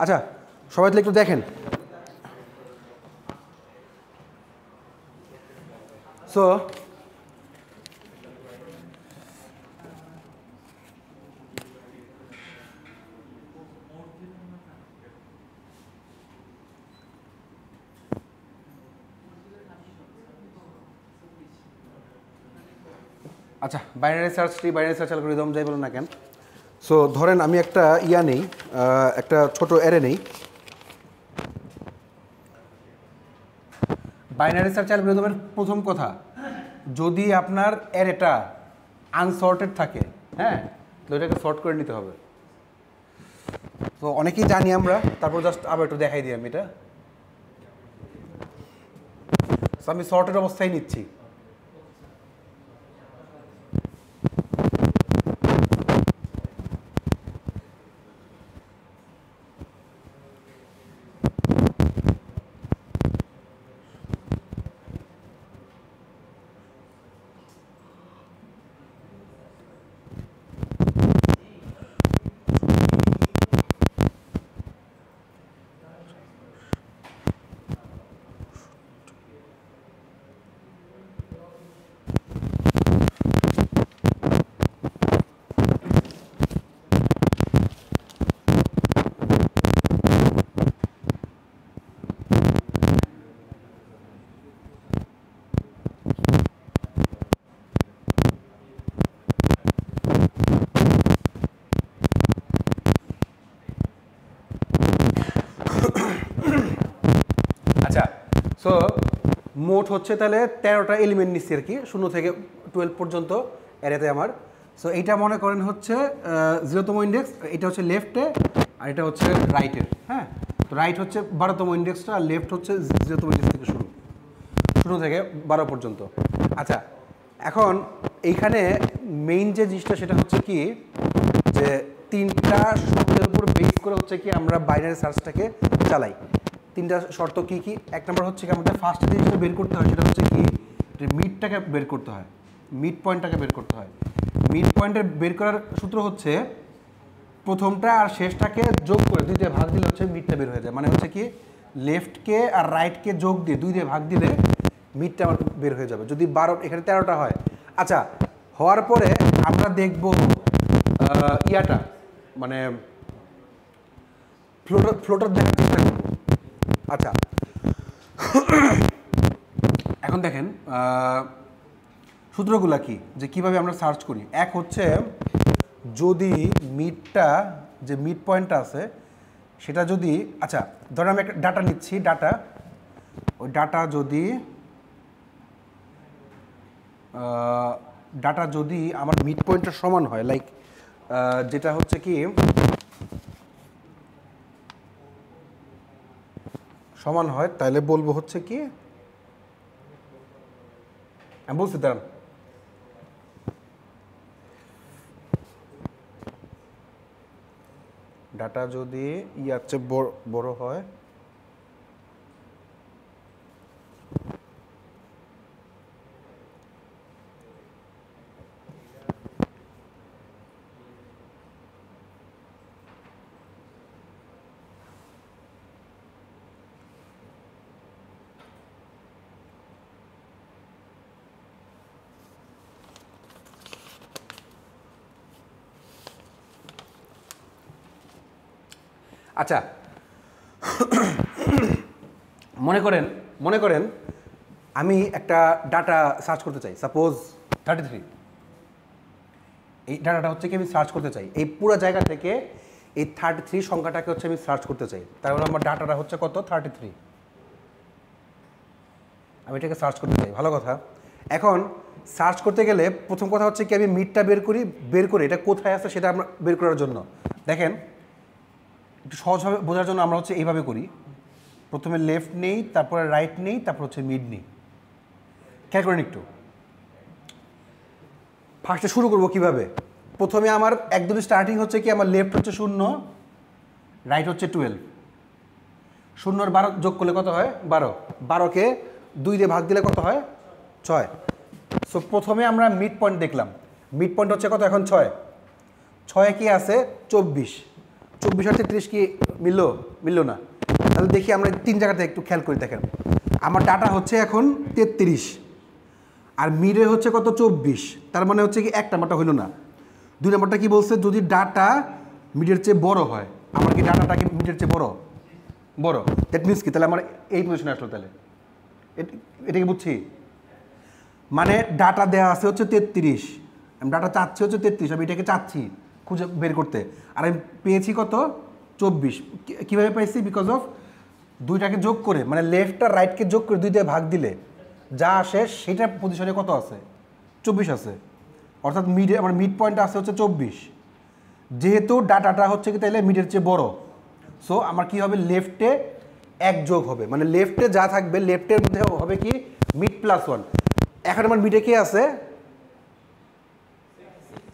আচ্ছা সবাই তাহলে একটু দেখেন। সো আচ্ছা বাইনারি সার্চ অ্যালগরিদম যাই বলুন না কেন। সো ধরেন আমি একটা নেই, একটা ছোট অ্যারে নেই। বাইনারি সার্চ অ্যালগরিদমের প্রথম কথা, যদি আপনার অ্যারেটা আনসর্টেড থাকে, হ্যাঁ, তো এটাকে সর্ট করে নিতে হবে। তো অনেকেই জানি আমরা, তারপর জাস্ট আবার একটু দেখাই দিই আমি এটা। আমি সর্টেড অবস্থায় নিচ্ছি। সো মোট হচ্ছে তাহলে 13টা এলিমেন্ট নিচ্ছি আর কি, 0 থেকে 12 পর্যন্ত অ্যারেতে আমার। সো এইটা মনে করেন হচ্ছে 0তম ইন্ডেক্স, এটা হচ্ছে লেফটে আর এটা হচ্ছে রাইটের। হ্যাঁ, তো রাইট হচ্ছে 12তম ইন্ডেক্সটা আর লেফট হচ্ছে 0তম ইন্ডেক্স থেকে শুরু, 0 থেকে 12 পর্যন্ত। আচ্ছা এখন এইখানে মেইন যে জিনিসটা সেটা হচ্ছে কি, যে 3টা শর্তের উপর বেস করে হচ্ছে কি আমরা বাইনারি সার্চটাকে চালাই। 3টা শর্ত কি কি? এক নম্বর হচ্ছে কি আমাদের ফার্স্ট যে জিনিসটা বের করতে হয় সেটা হচ্ছে কি, যে মিডটাকে বের করতে হয়, মিড পয়েন্টটাকে বের করতে হয়। মিড পয়েন্টের বের করার সূত্র হচ্ছে প্রথমটা আর শেষটাকে যোগ করে 2 দিয়ে ভাগ দিলে হচ্ছে মিডটা বের হয়ে যায়। মানে হচ্ছে কি লেফটকে আর রাইটকে যোগ দিয়ে 2 দিয়ে ভাগ দিলে মিডটা বের হয়ে যাবে। যদি 12, এখানে 13টা হয়। আচ্ছা হওয়ার পরে আমরা দেখব ইয়াটা মানে ফ্লোটার দেখার চেষ্টা করব। আচ্ছা এখন দেখেন সূত্রগুলা কি, যে কিভাবে আমরা সার্চ করি। এক হচ্ছে যদি মিডটা, যে মিড পয়েন্টটা আছে সেটা যদি, আচ্ছা ধরেন আমি একটা ডাটা নিচ্ছি, ওই ডাটা যদি আমার মিড পয়েন্টটা সমান হয়, লাইক যেটা হচ্ছে কি সমান হয়, তাহলে বলবো হচ্ছে কি, আমি বলছি দাঁড়ান, ডাটা যদি ইয়ার চেয়ে বড় হয়, আচ্ছা মনে করেন আমি একটা ডাটা সার্চ করতে চাই, সাপোজ 33। এই ডাটাটা হচ্ছে কি আমি সার্চ করতে চাই, এই পুরো জায়গা থেকে এই 33 সংখ্যাটাকে হচ্ছে আমি সার্চ করতে চাই। তাহলে আমার ডাটাটা হচ্ছে কত? 33। আমি এটাকে সার্চ করতে চাই, ভালো কথা। এখন সার্চ করতে গেলে প্রথম কথা হচ্ছে কি আমি মিডটা বের করে এটা কোথায় আছে সেটা আমরা বের করার জন্য, দেখেন একটু সহজভাবে বোঝার জন্য আমরা হচ্ছে এইভাবে করি, প্রথমে লেফট নেই, তারপরে রাইট নেই, তারপর হচ্ছে মিড নেই। খেয়াল করেন একটু, ফার্স্টে শুরু করবো কিভাবে। প্রথমে আমার একদম স্টার্টিং হচ্ছে কি আমার লেফট হচ্ছে 0, রাইট হচ্ছে 12, 0 আর 12 যোগ করলে কত হয়? 12। 12কে 2 দিয়ে ভাগ দিলে কত হয়? 6। সো প্রথমে আমরা মিড পয়েন্ট দেখলাম, মিড পয়েন্ট হচ্ছে কত এখন? 6। 6 কি আছে? 24। 24 আর 33 কি মিললো না? তাহলে দেখি আমরা 3 জায়গাতে একটু খেয়াল করি। দেখেন আমার ডাটা হচ্ছে এখন 33 আর মিডে হচ্ছে কত 24, তার মানে হচ্ছে কি 1 নাম্বারটা হইল না। 2 নাম্বারটা কি বলছে, যদি ডাটা মিডের চেয়ে বড় হয়, আমার কি ডাটাটা কি মিডের চেয়ে বড়, দ্যাট মিনস কি তাহলে আমার এই পজিশনে আসলো। তাহলে এটা কি বুঝছি? মানে ডাটা দেওয়া আছে হচ্ছে 33, আমি ডাটা চাচ্ছি হচ্ছে 33, আমি এটাকে চাচ্ছি খুঁজে বের করতে, আর আমি পেয়েছি কত 24। কীভাবে পাইছি? বিকজ অফ দুইটাকে যোগ করে, মানে লেফট আর রাইটকে যোগ করে 2 দিয়ে ভাগ দিলে যা আসে সেটার পজিশনে কত আছে 24 আছে, অর্থাৎ মিডে আমার মিড পয়েন্ট আছে হচ্ছে 24। যেহেতু ডাটাটা হচ্ছে কি তাহলে মিডের চেয়ে বড়, সো আমার কি হবে লেফটে 1 যোগ হবে, মানে লেফটে যা থাকবে লেফটের মধ্যে হবে কি মিড +1। এখন আমার মিডে কে আছে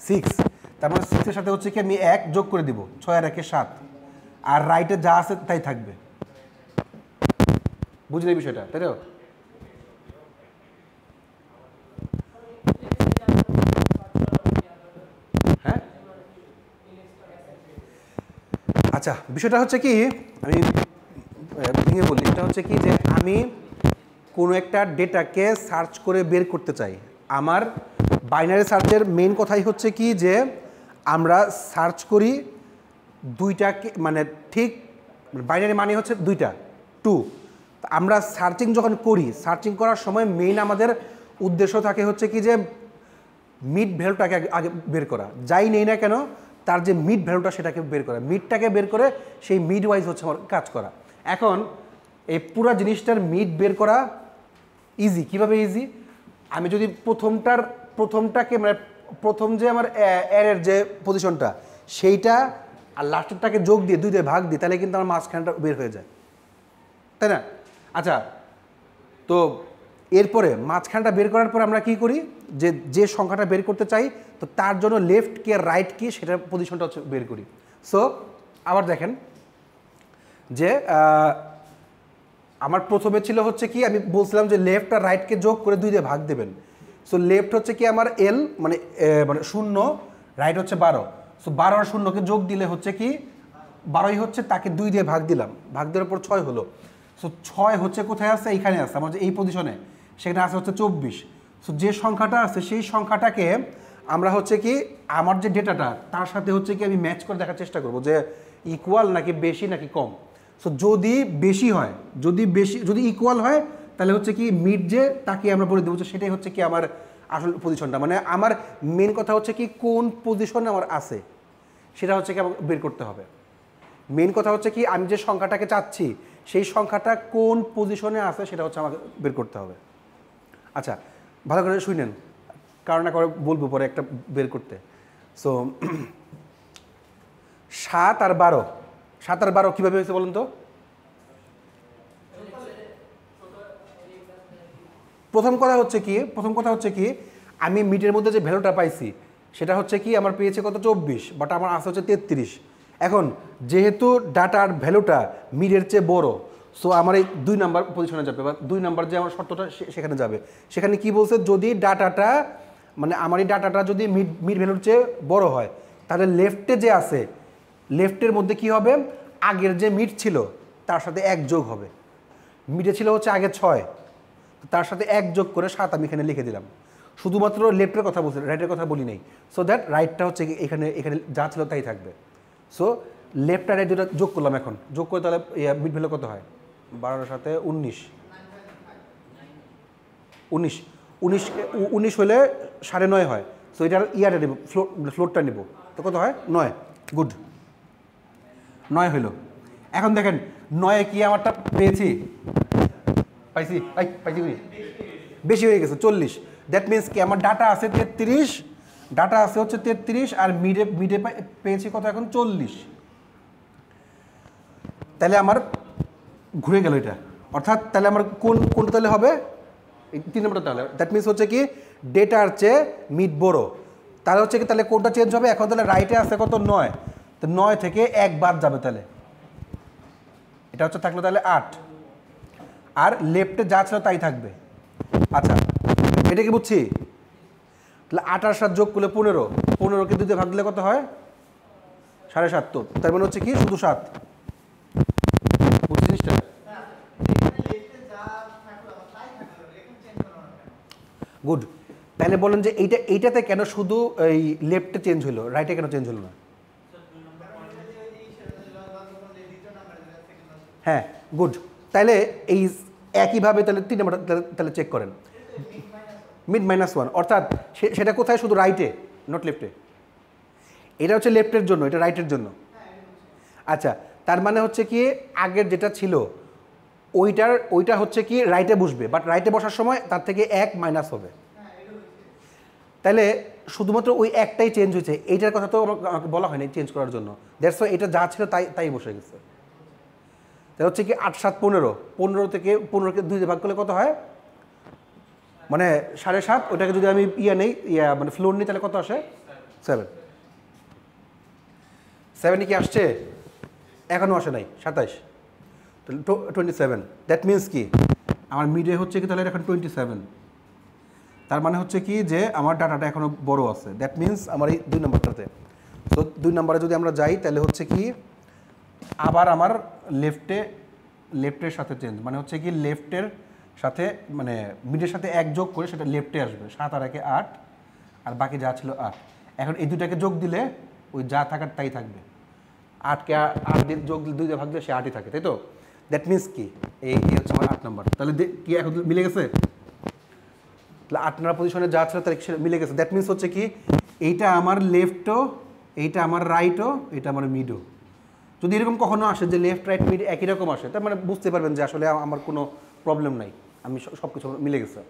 6, তার মানে 6 এর সাথে হচ্ছে কি আমি 1 যোগ করে দিব, 6 আর 1 7, আর রাইটে যা আছে তাই থাকবে। বুঝলে এই বিষয়টা, তাই তো? হ্যাঁ আচ্ছা, বিষয়টা হচ্ছে কি আমি ভেঙে বলি, এটা হচ্ছে কি যে আমি কোনো একটা ডেটাকে সার্চ করে বের করতে চাই। আমার বাইনারি সার্চের মেইন কথাই হচ্ছে কি যে আমরা সার্চ করি দুইটাকে, মানে ঠিক বাইনারি মানে হচ্ছে দুইটা 2। আমরা সার্চিং যখন করি, সার্চিং করার সময় মেইন আমাদের উদ্দেশ্য থাকে হচ্ছে কি যে মিড ভ্যালুটাকে আগে বের করা, যাই নেই না কেন তার যে মিড ভ্যালুটা সেটাকে বের করা, মিডটাকে বের করে সেই মিড ওয়াইজ হচ্ছে আমার কাজ করা। এখন এই পুরো জিনিসটার মিড বের করা ইজি। কিভাবে ইজি? আমি যদি প্রথমটাকে মানে প্রথম যে আমার এর যে পজিশনটা সেইটা আর লাস্টেরটাকে যোগ দিয়ে 2 দিয়ে ভাগ দিই, তাহলে কিন্তু আমার মাঝখানটা বের হয়ে যায়, তাই না? আচ্ছা, তো এরপরে মাঝখানটা বের করার পর আমরা কি করি, যে সংখ্যাটা বের করতে চাই তো তার জন্য লেফট কি আর রাইট কি সেটার পজিশনটা হচ্ছে বের করি। সো আবার দেখেন যে আমার প্রথমে ছিল হচ্ছে কি আমি বলছিলাম যে লেফট আর রাইটকে যোগ করে 2 দিয়ে ভাগ দেবেন। সো লেফট হচ্ছে কি আমার এল মানে 0, রাইট হচ্ছে 12। সো 12 আর 0কে যোগ দিলে হচ্ছে কি 12ই হচ্ছে, তাকে 2 দিয়ে ভাগ দিলাম, ভাগ দেওয়ার পর 6 হলো। সো 6 হচ্ছে কোথায় আছে, এইখানে আছে আমার যে এই পজিশনে, সেখানে আছে হচ্ছে 24। সো যে সংখ্যাটা আছে সেই সংখ্যাটাকে আমরা হচ্ছে কি আমার যে ডেটাটা তার সাথে হচ্ছে কি আমি ম্যাচ করে দেখার চেষ্টা করব যে ইকুয়াল নাকি বেশি নাকি কম। সো যদি বেশি হয়, যদি ইকুয়াল হয় তাহলে হচ্ছে কি মিড যে তাকে আমরা বলে দেবো, সেটাই হচ্ছে কি আমার আসল পজিশনটা। মানে আমার মেন কথা হচ্ছে কি কোন পজিশনে আমার আছে সেটা হচ্ছে কি আমাকে বের করতে হবে। মেন কথা হচ্ছে কি আমি যে সংখ্যাটাকে চাচ্ছি সেই সংখ্যাটা কোন পজিশনে আছে সেটা হচ্ছে আমাকে বের করতে হবে। আচ্ছা, ভালো করে শুনেন, কারণ না করে বলবো পরে একটা বের করতে। সো 7 আর 12 কীভাবে হয়েছে বলুন তো? প্রথম কথা হচ্ছে কি আমি মিডের মধ্যে যে ভ্যালুটা পাইছি সেটা হচ্ছে কি আমার পেয়েছে কত 24, বাট আমার আসে হচ্ছে 33। এখন যেহেতু ডাটার ভ্যালুটা মিডের চেয়ে বড়, সো আমার এই 2 নাম্বার পজিশনে যাবে, বা 2 নাম্বার যে আমার শর্তটা সেখানে যাবে। সেখানে কি বলছে, যদি ডাটাটা মানে আমার এই ডাটাটা যদি মিড ভ্যালুর চেয়ে বড় হয় তাহলে লেফটে যে আছে লেফটের মধ্যে কি হবে, আগের যে মিড ছিল তার সাথে 1 যোগ হবে। মিডে ছিল হচ্ছে আগে 6, তার সাথে 1 যোগ করে 7 আমি এখানে লিখে দিলাম। শুধুমাত্র লেফটের কথা বলছি, রাইটের কথা বলি নাই। সো দ্যাট রাইটটা হচ্ছে এখানে যা ছিল তাই থাকবে। সো লেফট আর রাইট দুটো যোগ করলাম, এখন যোগ করে তাহলে মিড ভ্যালু কত হয়, 12-এর সাথে 19 হলে 9.5 হয়। সো এটার ইয়ারটা নেব, ফ্লোরটা নেব, তো কত হয় 9। গুড, 9 হইল। এখন দেখেন 9-এ কি আমারটা পেয়েছি, পাইছি বেশি হয়ে গেছে 40। দ্যাট মিনস কি আমার ডাটা আছে 33, আর মিডে পেয়েছি কত এখন 40। তাহলে আমার ঘুরে গেল এটা, অর্থাৎ তাহলে আমার কোনটা তাহলে হবে, 3 নম্বরটা। তাহলে দ্যাট মিনস হচ্ছে কি ডেটার চেয়ে মিড বড়, তাহলে হচ্ছে কি তাহলে কোনটা চেঞ্জ হবে, এখন তাহলে রাইটে আছে কত 9, তো 9 থেকে 1 বাদ যাবে, তাহলে এটা হচ্ছে থাকলো তাহলে 8, আর লেফটে যা ছিল তাই থাকবে। আচ্ছা, এটা কি বুঝছি? তাহলে 8 আর 7 যোগ করলে 15, 15কে 2 দিয়ে ভাগ দিলে কত হয় 7.5 তো তার মানে হচ্ছে কি শুধু 7 বুঝছি জিনিসটা গুড তাহলে বলেন যে এইটাতে কেন শুধু এই লেফটে চেঞ্জ হলো রাইটে কেন চেঞ্জ হলো না হ্যাঁ গুড তাহলে এই একইভাবে তাহলে 3 নাম্বার তাহলে চেক করেন মিড -1 অর্থাৎ সেটা কোথায় শুধু রাইটে নট লেফটে এটা হচ্ছে লেফটের জন্য এটা রাইটের জন্য আচ্ছা তার মানে হচ্ছে কি আগের যেটা ছিল ওইটা হচ্ছে কি রাইটে বসবে বাট রাইটে বসার সময় তার থেকে 1 মাইনাস হবে তাহলে শুধুমাত্র ওই একটাই চেঞ্জ হয়েছে এইটার কথা তো আমাকে বলা হয়নি চেঞ্জ করার জন্য দ্যাটস ওয়াই এটা যা ছিল তাই বসে গেছে তাহলে হচ্ছে কি 8 7 15 থেকে 15কে 2 দিয়ে ভাগ করলে কত হয় মানে 7.5 ওটাকে যদি আমি নেই মানে ফ্লোর নিই তাহলে কত আসে 7 7 কি আসছে এখনও আসে নাই 27 তাহলে 27 দ্যাট মিনস কি আমার মিডে হচ্ছে কি তাহলে এখন 27 তার মানে হচ্ছে কি যে আমার ডাটাটা এখনও বড় আছে দ্যাট মিনস আমার এই 2 নম্বরটাতে তো 2 নম্বরে যদি আমরা যাই তাহলে হচ্ছে কি আবার আমার লেফটের সাথে চেঞ্জ মানে হচ্ছে কি লেফটের সাথে মানে মিডের সাথে 1 যোগ করে সেটা লেফটে আসবে 7 আর 1 8 আর বাকি যা ছিল 8 এখন এই দুটাকে যোগ দিলে ওই যা থাকার তাই থাকবে 8কে 8 দিয়ে যোগ 2 দিয়ে ভাগ দিলে সে 8ই থাকে তাই তো দ্যাট মিনস কি এই হচ্ছে আমার 8 নম্বর তাহলে কি এখন মিলে গেছে তাহলে 8 নম্বর পজিশনে যা ছিল তার মিলে গেছে দ্যাট মিনস হচ্ছে কি এইটা আমার লেফটও এইটা আমার রাইটও এটা আমার মিডও যদি এরকম কখনো আসে যে লেফট রাইট মিড একই রকম আসে তার মানে বুঝতে পারবেন যে আসলে আমার কোনো প্রবলেম নাই আমি সব কিছু মিলে গেছে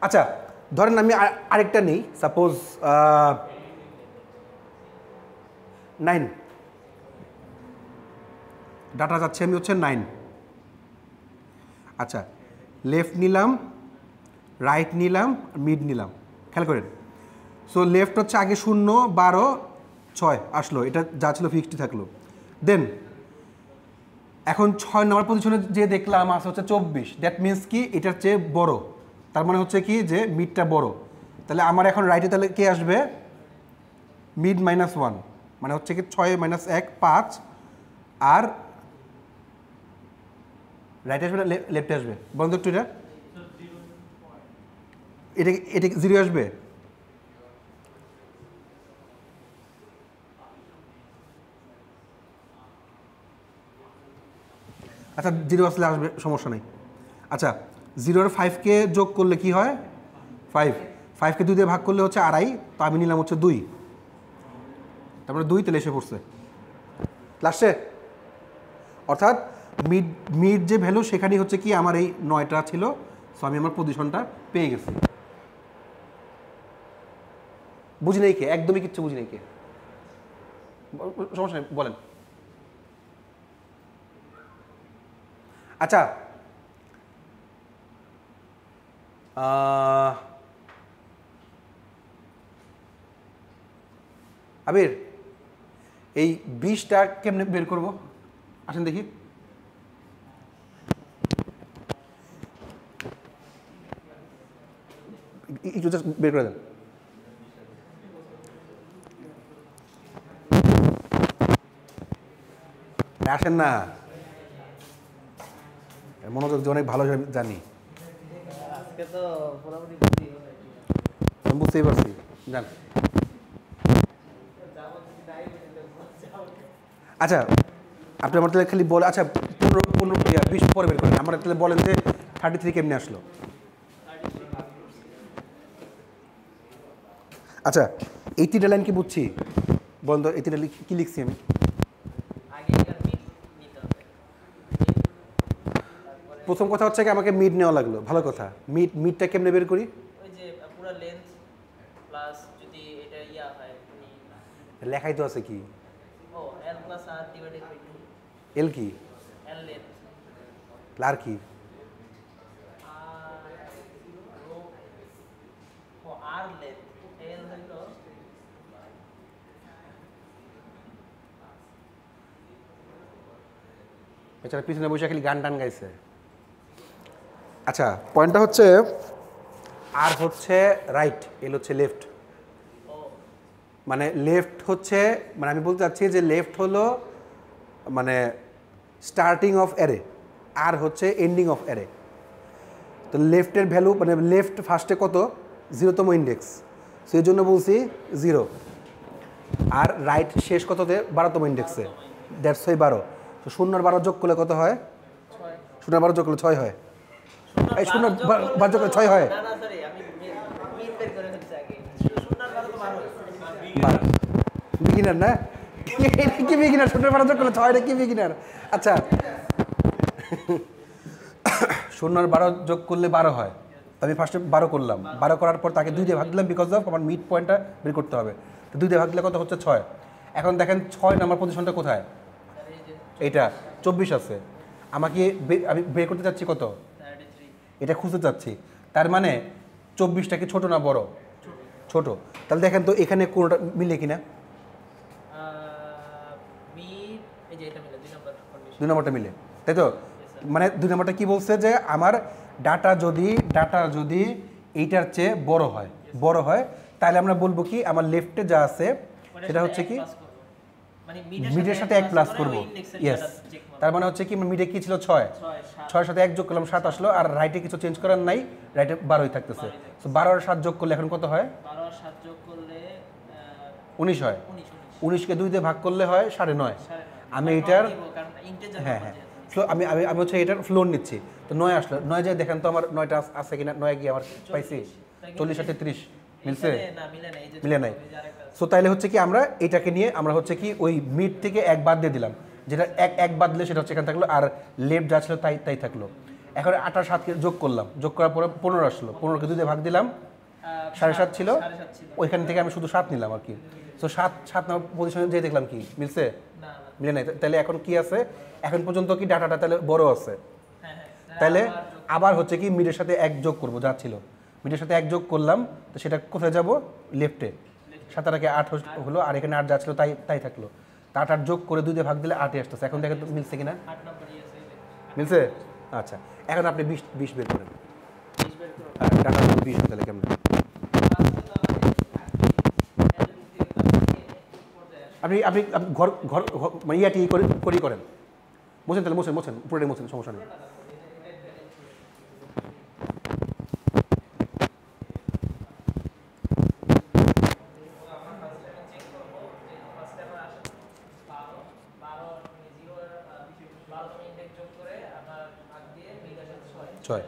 আচ্ছা ধরেন আমি আরেকটা নেই সাপোজ 9 ডাটা যাচ্ছে আমি হচ্ছে 9 আচ্ছা লেফট নিলাম রাইট নিলাম মিড নিলাম খেয়াল করেন সো লেফট হচ্ছে আগে 0 12 6 আসলো এটা যা ছিল ফিক্সড থাকলো দেন এখন 6 নম্বর পজিশনে যে দেখলাম আছে হচ্ছে 24 দ্যাট মিনস কি এটার চেয়ে বড় তার মানে হচ্ছে কি যে মিডটা বড় তাহলে আমার এখন রাইটে তাহলে কে আসবে মিড -1 মানে হচ্ছে কি 6 - 1 5 আর রাইটে আসবে না লেফটে আসবে বন্ধ একটু এটা 0 আসবে আচ্ছা 0 আসলে আসবে সমস্যা নেই আচ্ছা 0 আর 5কে যোগ করলে কি হয় 5কে 2 দিয়ে ভাগ করলে হচ্ছে 2.5 তো আমি নিলাম হচ্ছে 2 তারপরে 2 তাহলে এসে পড়ছে লাস্টে অর্থাৎ মিড যে ভ্যালু সেখানেই হচ্ছে কি আমার এই 9টা ছিল সো আমি আমার পজিশনটা পেয়ে গেছি বুঝি নাই কে একদমই কিচ্ছু বুঝি নাই কে সমস্যা নেই বলেন আচ্ছা আবির এই 20টা কেমনে বের করব আসেন দেখি একটু জাস্ট বের করে দেন আসেন না মনোযোগ যে অনেক ভালো জানি আমি বুঝতেই পারছি জান আচ্ছা আপনি আমার তাহলে খালি বলে আচ্ছা 15 পরে বের করেন আমার তাহলে বলেন যে 33 কেমনে আসলো আচ্ছা এই 3টা লাইন কি বুঝছি বন্ধ এই 3টা কি লিখছি আমি প্রথম কথা হচ্ছে কি আমাকে মিড নেওয়া লাগলো ভালো কথা মিডটা কেমনে বের করি ওই যে পুরো লেন্থ প্লাস যদি এটা হয় লেখাই তো আছে কি ও l + r ডিভাইডেড বাই 2 এল কি l লেন্থ আর কি r লেন্থ l হলো বেচারা পিছনে বসে খালি গান টান গাইছে আচ্ছা পয়েন্টটা হচ্ছে আর হচ্ছে রাইট, এল হচ্ছে লেফট। ও মানে লেফট হচ্ছে, মানে আমি বলতে চাচ্ছি যে লেফট হলো মানে স্টার্টিং অফ অ্যারে, আর হচ্ছে এন্ডিং অফ অ্যারে। তো লেফটের ভ্যালু মানে লেফট ফার্স্টে কত, 0তম ইন্ডেক্স, সেই জন্য বলছি 0। আর রাইট শেষ কততে, 12তম ইন্ডেক্সে, দ্যাটস ওয়াই 12। তো 0 আর 12 যোগ করলে কত হয়, 0 আর 12 যোগ করলে 6 হয়। এই 0 আর 12 যোগ করলে 6 হয়। না না সরি আমি মিল বের করে ফেলছি আগে। 0 আর 12 তো 12 বিগিনার না, কি বিগিনার, 0 আর 12 যোগ করলে 6 এটা কি বিগিনার? আচ্ছা 0 আর 12 যোগ করলে 12 হয়। আমি ফার্স্টে 12 করলাম, 12 করার পর তাকে 2 দিয়ে ভাগ দিলাম, বিকজ অফ আমার মিড পয়েন্টটা বের করতে হবে। তো 2 দিয়ে ভাগ দিলে কত হচ্ছে, 6। এখন দেখেন 6 নাম্বার পজিশনটা কোথায়, এইটা 24 আছে। আমাকে আমি বের করতে চাচ্ছি কত, 33 এটা খুঁজতে চাচ্ছি। তার মানে 24টা কি ছোট না বড়, ছোট। তাহলে দেখেন তো এখানে কোনটা মিলে কিনা, মিড এই যে এটা মিলে 2 নাম্বার কন্ডিশন। 2 নম্বরটা মিলে, তাই তো? মানে 2 নম্বরটা কি বলছে যে আমার ডাটা যদি এইটার চেয়ে বড় হয় তাহলে আমরা বলবো কি আমার লেফটে যা আছে সেটা হচ্ছে কি মানে মিডের সাথে 1 প্লাস করব। ইয়েস, তার মানে হচ্ছে কি মিডে কি ছিল 6, 6 সাথে 1 যোগ করলাম 7 আসলো, আর রাইটে কিছু চেঞ্জ করার নাই, রাইটে 12ই থাকতেছে। সো 12 আর 7 যোগ করলে এখন কত হয়, 12 আর 7 যোগ করলে 19 হয়। 19 19কে 2 দিয়ে ভাগ করলে হয় 9.5। আমি এটার হ্যাঁ হ্যাঁ ফ্লো আমি আমি আমি হচ্ছে এটার ফ্লোর নিচ্ছি। তো 9 আসলো, 9 যায় দেখেন তো আমার 9টা আছে কিনা, 9 গিয়ে আমার পাইছি 40 সাথে 30 মিলছে, না মিলে নাই, এই যে মিলে নাই। সো তাইলে হচ্ছে কি আমরা এটাকে নিয়ে আমরা হচ্ছে কি ওই মিড থেকে 1 বাদ দিয়ে দিলাম, যেটা 1 বাদ দিলে সেটা হচ্ছে এখানে থাকলো, আর লেফট যা ছিল তাই থাকলো। এখন 8 আর 7কে যোগ করলাম, যোগ করার পরে 15 আসলো, 15কে 2 দিয়ে ভাগ দিলাম, 7.5 ছিল, ওইখান থেকে আমি শুধু 7 নিলাম আর কি। সো 7 নম্বর পজিশনে যেয়ে দেখলাম কি মিলছে, না না মিলে নাই। তাহলে এখন কি আছে, এখন পর্যন্ত কি ডাটাটা তাহলে বড় আছে। হ্যাঁ হ্যাঁ তাহলে আবার হচ্ছে কি মিডের সাথে 1 যোগ করবো, যা ছিল মিডের সাথে 1 যোগ করলাম, তো সেটা কোথায় যাব, লেফটে। 7 আর 8 হলো, আর এখানে 8 যা ছিল তাই থাকলো। তা 8 যোগ করে 2 দিয়ে ভাগ দিলে 8ই আসতেছে। এখন দেখেন তো মিলছে কিনা, 8 নাম্বারই আছে এই যে মিলছে। আচ্ছা এখন আপনি 20 বের করেন, 20 বের করো। ডাটা 20 হয় তাহলে কেমন, আপনি আপনি আপনি ঘর ঘর ঘর- মানে ইয়াটি করেন, মোছেন তাহলে, মোছেন পুরোটাই মোছেন, সমস্যা নেই। ছয়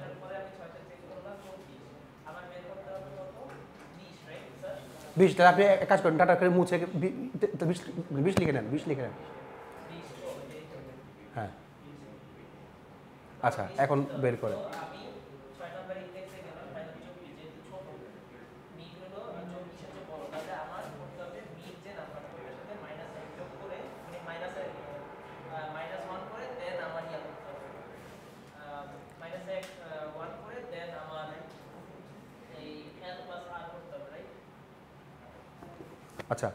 20, তাহলে আপনি এক কাজ করেন, ডাটা করে মুছে 20 লিখে নেন, 20 লিখে নেন। হ্যাঁ আচ্ছা এখন বের করেন। আচ্ছা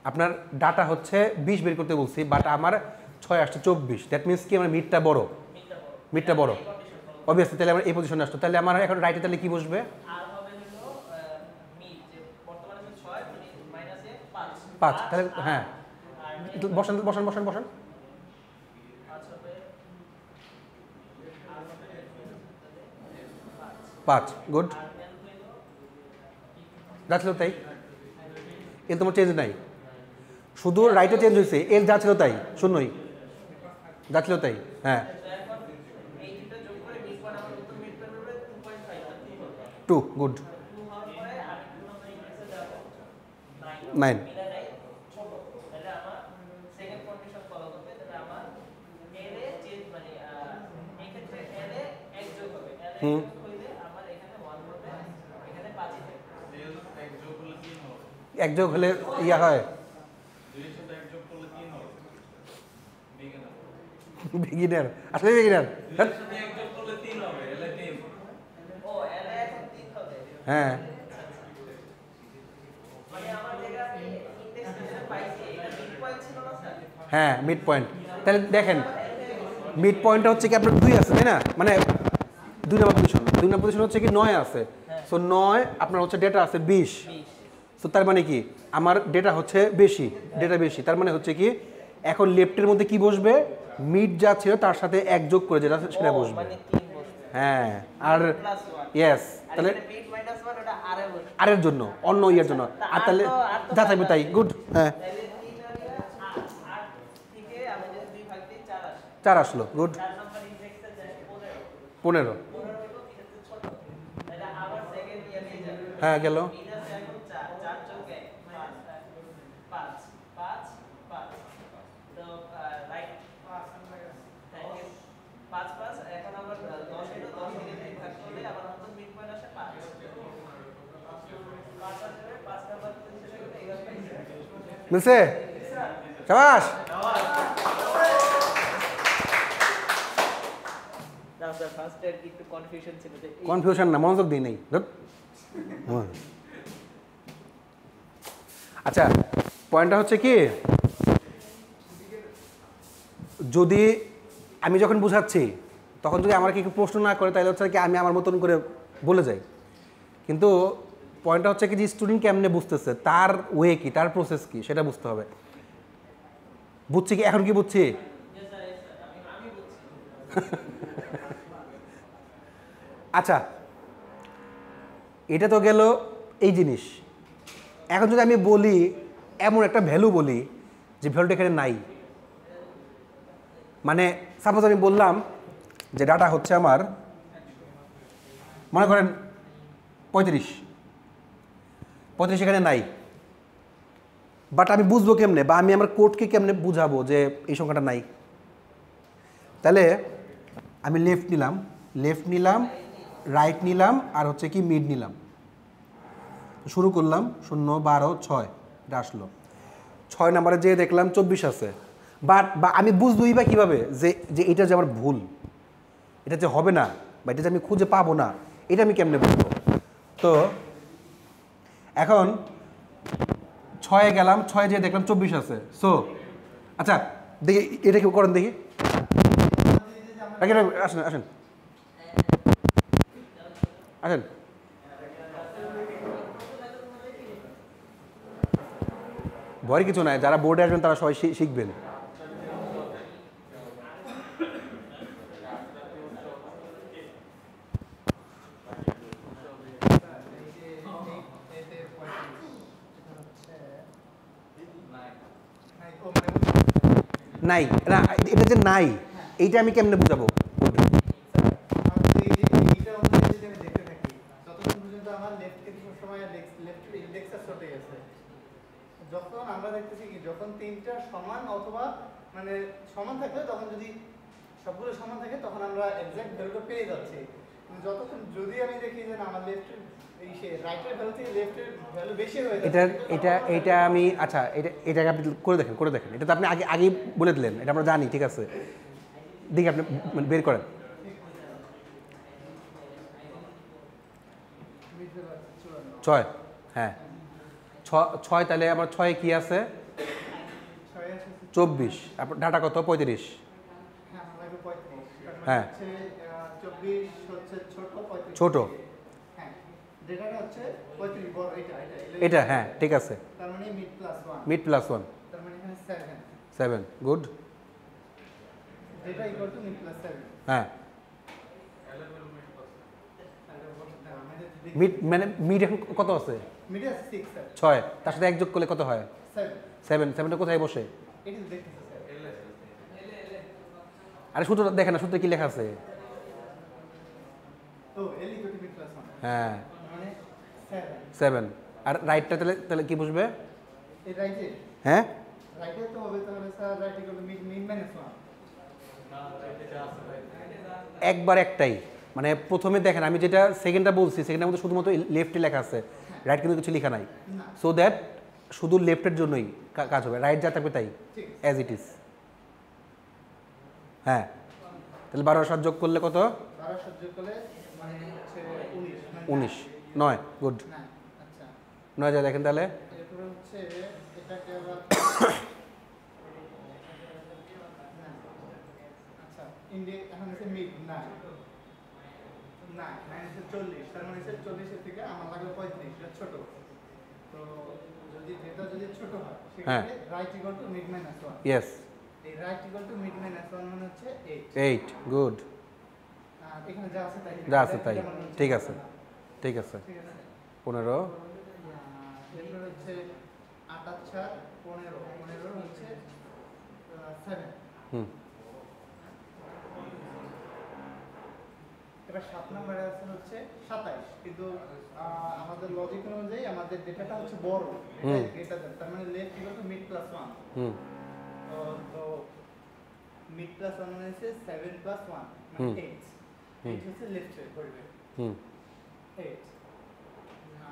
আপনার ডাটা হচ্ছে 20 বের করতে বলছি, বাট আমার 6 আসছে 24, দ্যাট মিনস কি আমার মিডটা বড়, অবভিয়াসলি। তাহলে আমার এই পজিশনে আসতো, তাহলে আমার এখন রাইটে তাহলে কি বসবে, 5। তাহলে হ্যাঁ বসান বসান বসান বসান, 5 গুড, যা ছিল তাই। এল তোমার চেঞ্জ নাই, শুধু রাইটে চেঞ্জ হয়েছে, এল যা ছিল তাই, শূন্যই যা ছিল তাই। হ্যাঁ 2 গুড, 9 হুম 1 যোগ হলে ইয়া হয়, বিগিনার আসলে বিগিনার। হ্যাঁ হ্যাঁ মিড পয়েন্ট, তাহলে দেখেন মিড পয়েন্টটা হচ্ছে কি আপনার 2 আছে তাই না, মানে 2 নম্বর পজিশন হচ্ছে কি 9 আছে। সো 9 আপনার হচ্ছে ডেটা আছে 20। সো তার মানে কি আমার ডেটা হচ্ছে বেশি, ডেটা বেশি, তার মানে হচ্ছে কি এখন লেফটের মধ্যে কি বসবে, মিড যা ছিল তার সাথে এক যোগ করে যেটা সেটা বসবে। মানে 3 বসবে হ্যাঁ আর প্লাস 1 ইয়েস, আর তাহলে এখানে মিড মাইনাস 1 ওটা আর এ বসবে আরের জন্য অন্য ইয়ের জন্য, আর তাহলে যা থাকবে তাই গুড। হ্যাঁ তাহলে 3 আর 8 থেকে আমি যদি 2 ভাগ দিই 4 আসে 4 আসলো গুড। 4 নাম্বার ইনডেক্সে যায় 15 15 15 হলো এটা তো ছোট তাহলে আবার সেকেন্ড ইয়ার নিয়ে যাবে হ্যাঁ গেল। মিড আছে এখন 4 4 যোগ 1 5 5 5 তো রাইট 5 5 এখন আবার 10 হলো 10 থেকে 3 ভাগ করলে আবার নতুন মিড পয়েন্ট আসে 5 5 আসবে 5 নাম্বার শেষ হয়ে গেলে 11 পাইছে মিলছে, শাবাশ। না স্যার ফার্স্ট এর একটু কনফিউশন ছিল যে কনফিউশন না, মনোযোগ দিই নেই। হ্যাঁ। আচ্ছা পয়েন্টটা হচ্ছে কি, যদি আমি যখন বুঝাচ্ছি তখন যদি আমার কি প্রশ্ন না করে তাহলে হচ্ছে কি আমি আমার মতন করে বলে যাই, কিন্তু পয়েন্টটা হচ্ছে কি যে স্টুডেন্ট কেমনে বুঝতেছে, তার ওয়ে কি, তার প্রসেস কি সেটা বুঝতে হবে। বুঝছি কি এখন কি বুঝছি? আচ্ছা এটা তো গেল এই জিনিস। এখন যদি আমি বলি এমন একটা ভ্যালু বলি যে ভ্যালুটা এখানে নাই, মানে সাপোজ আমি বললাম যে ডাটা হচ্ছে আমার মনে করেন 35 এখানে নাই, বাট আমি বুঝবো কেমনে বা আমি আমার কোডকে কেমনে বুঝাবো যে এই সংখ্যাটা নাই? তাহলে আমি লেফট নিলাম রাইট নিলাম আর হচ্ছে কি মিড নিলাম, শুরু করলাম 0 12 6 এটা আসলো। 6 নাম্বারে যেয়ে দেখলাম 24 আছে, বা আমি বুঝবই বা কীভাবে যে যে এটা যে আমার ভুল, এটা যে হবে না বা এটা যে আমি খুঁজে পাবো না, এটা আমি কেমনে বুঝবো? তো এখন 6 গেলাম, 6 যেয়ে দেখলাম 24 আছে। সো আচ্ছা দেখি এটা কি করেন দেখি, আসেন আসেন আসেন। ভয়ের কিছু নাই, যারা বোর্ডে আসবেন তারা সবাই শিখবেন। নাই না, এটা যে নাই এইটা আমি কেমনে বুঝাবো? যখন আমরা দেখতেছি কি যখন তিনটা সমান অথবা মানে সমান থাকলে তখন যদি সবগুলো সমান থাকে তখন আমরা এক্সাক্ট ভ্যালুটা পেয়ে যাচ্ছি, কিন্তু যতক্ষণ যদি আমি দেখি যে না আমার লেফটের এই সে রাইটের ভ্যালু থেকে লেফটের ভ্যালু বেশি হয়ে এটা যাচ্ছে, এটা আমি আচ্ছা এটাকে আপনি করে দেখেন, এটা তো আপনি আগেই বলে দিলেন, এটা আমরা জানি, ঠিক আছে। দেখি আপনি বের করেন। ছয়, হ্যাঁ 6 তাহলে আমার 6 কি আছে 24, আপনার ডাটা কত 35। হ্যাঁ 24 হচ্ছে ছোট 35 ছোট, হ্যাঁ ডেটাটা হচ্ছে 35 বড় এটা হ্যাঁ ঠিক আছে, তার মানে মিড প্লাস 1 মিড প্লাস 1 তার মানে এখানে 7 good. Data equal to mid plus 7 হ্যাঁ মিড মানে মিড এখন কত আছে মিড আছে 6 স্যার 6, তার সাথে এক যোগ করলে কত হয় 7 7টা কোথায় বসে? এটা দেখতেছে স্যার আরে সূত্রটা দেখেন না, সূত্রে কি লেখা আছে? তো L equal to mid plus 1 হ্যাঁ মানে 7, আর রাইটটা তাহলে তাহলে কি বসবে? এই রাইটে হ্যাঁ তো হবে তাহলে sir right equal to mid minus 1 একবার একটাই, মানে প্রথমে দেখেন আমি যেটা সেকেন্ডটা বলছি সেকেন্ডের মধ্যে শুধুমাত্র লেফটে লেখা আছে, রাইট কিন্তু কিছু লেখা নাই, সো দ্যাট শুধু লেফটের জন্যই কাজ হবে, রাইট যা থাকবে তাই অ্যাজ ইট ইজ। হ্যাঁ তাহলে 12 7 যোগ করলে কত? 12 সহ্য করলে মানে হচ্ছে 19 9 গুড। না আচ্ছা 9 যা দেখেন তাহলে এরপর হচ্ছে এটাকে আবার আচ্ছা ইন্ডিয়া এখন হচ্ছে মিড 9 না, -40, তার মানে 40 থেকে আমার লাগবে 35, এটা ছোট। তো যদি এটা যদি ছোট হয় সেক্ষেত্রে right equal to mid minus 1। Yes, এই right equal to mid minus 1 মানে হচ্ছে 8। 8, গুড। আর এখানে যা আছে তাই যা আছে তাই, ঠিক আছে, ঠিক আছে। ঠিক আছে। 15, এরপর হচ্ছে 8 আর 4 15, 15 হচ্ছে 7। হুম, এবার 7 নম্বরে আছে হচ্ছে 27, কিন্তু আমাদের লজিক অনুযায়ী আমাদের ডেটাটা হচ্ছে বড়, এটা তার মানে left equal to mid plus 1। হুম, তো মিড প্লাস 1 মানে হচ্ছে 7 প্লাস 1 মানে 8। 8 হচ্ছে লেফট সাইড পড়বে, হুম, 8।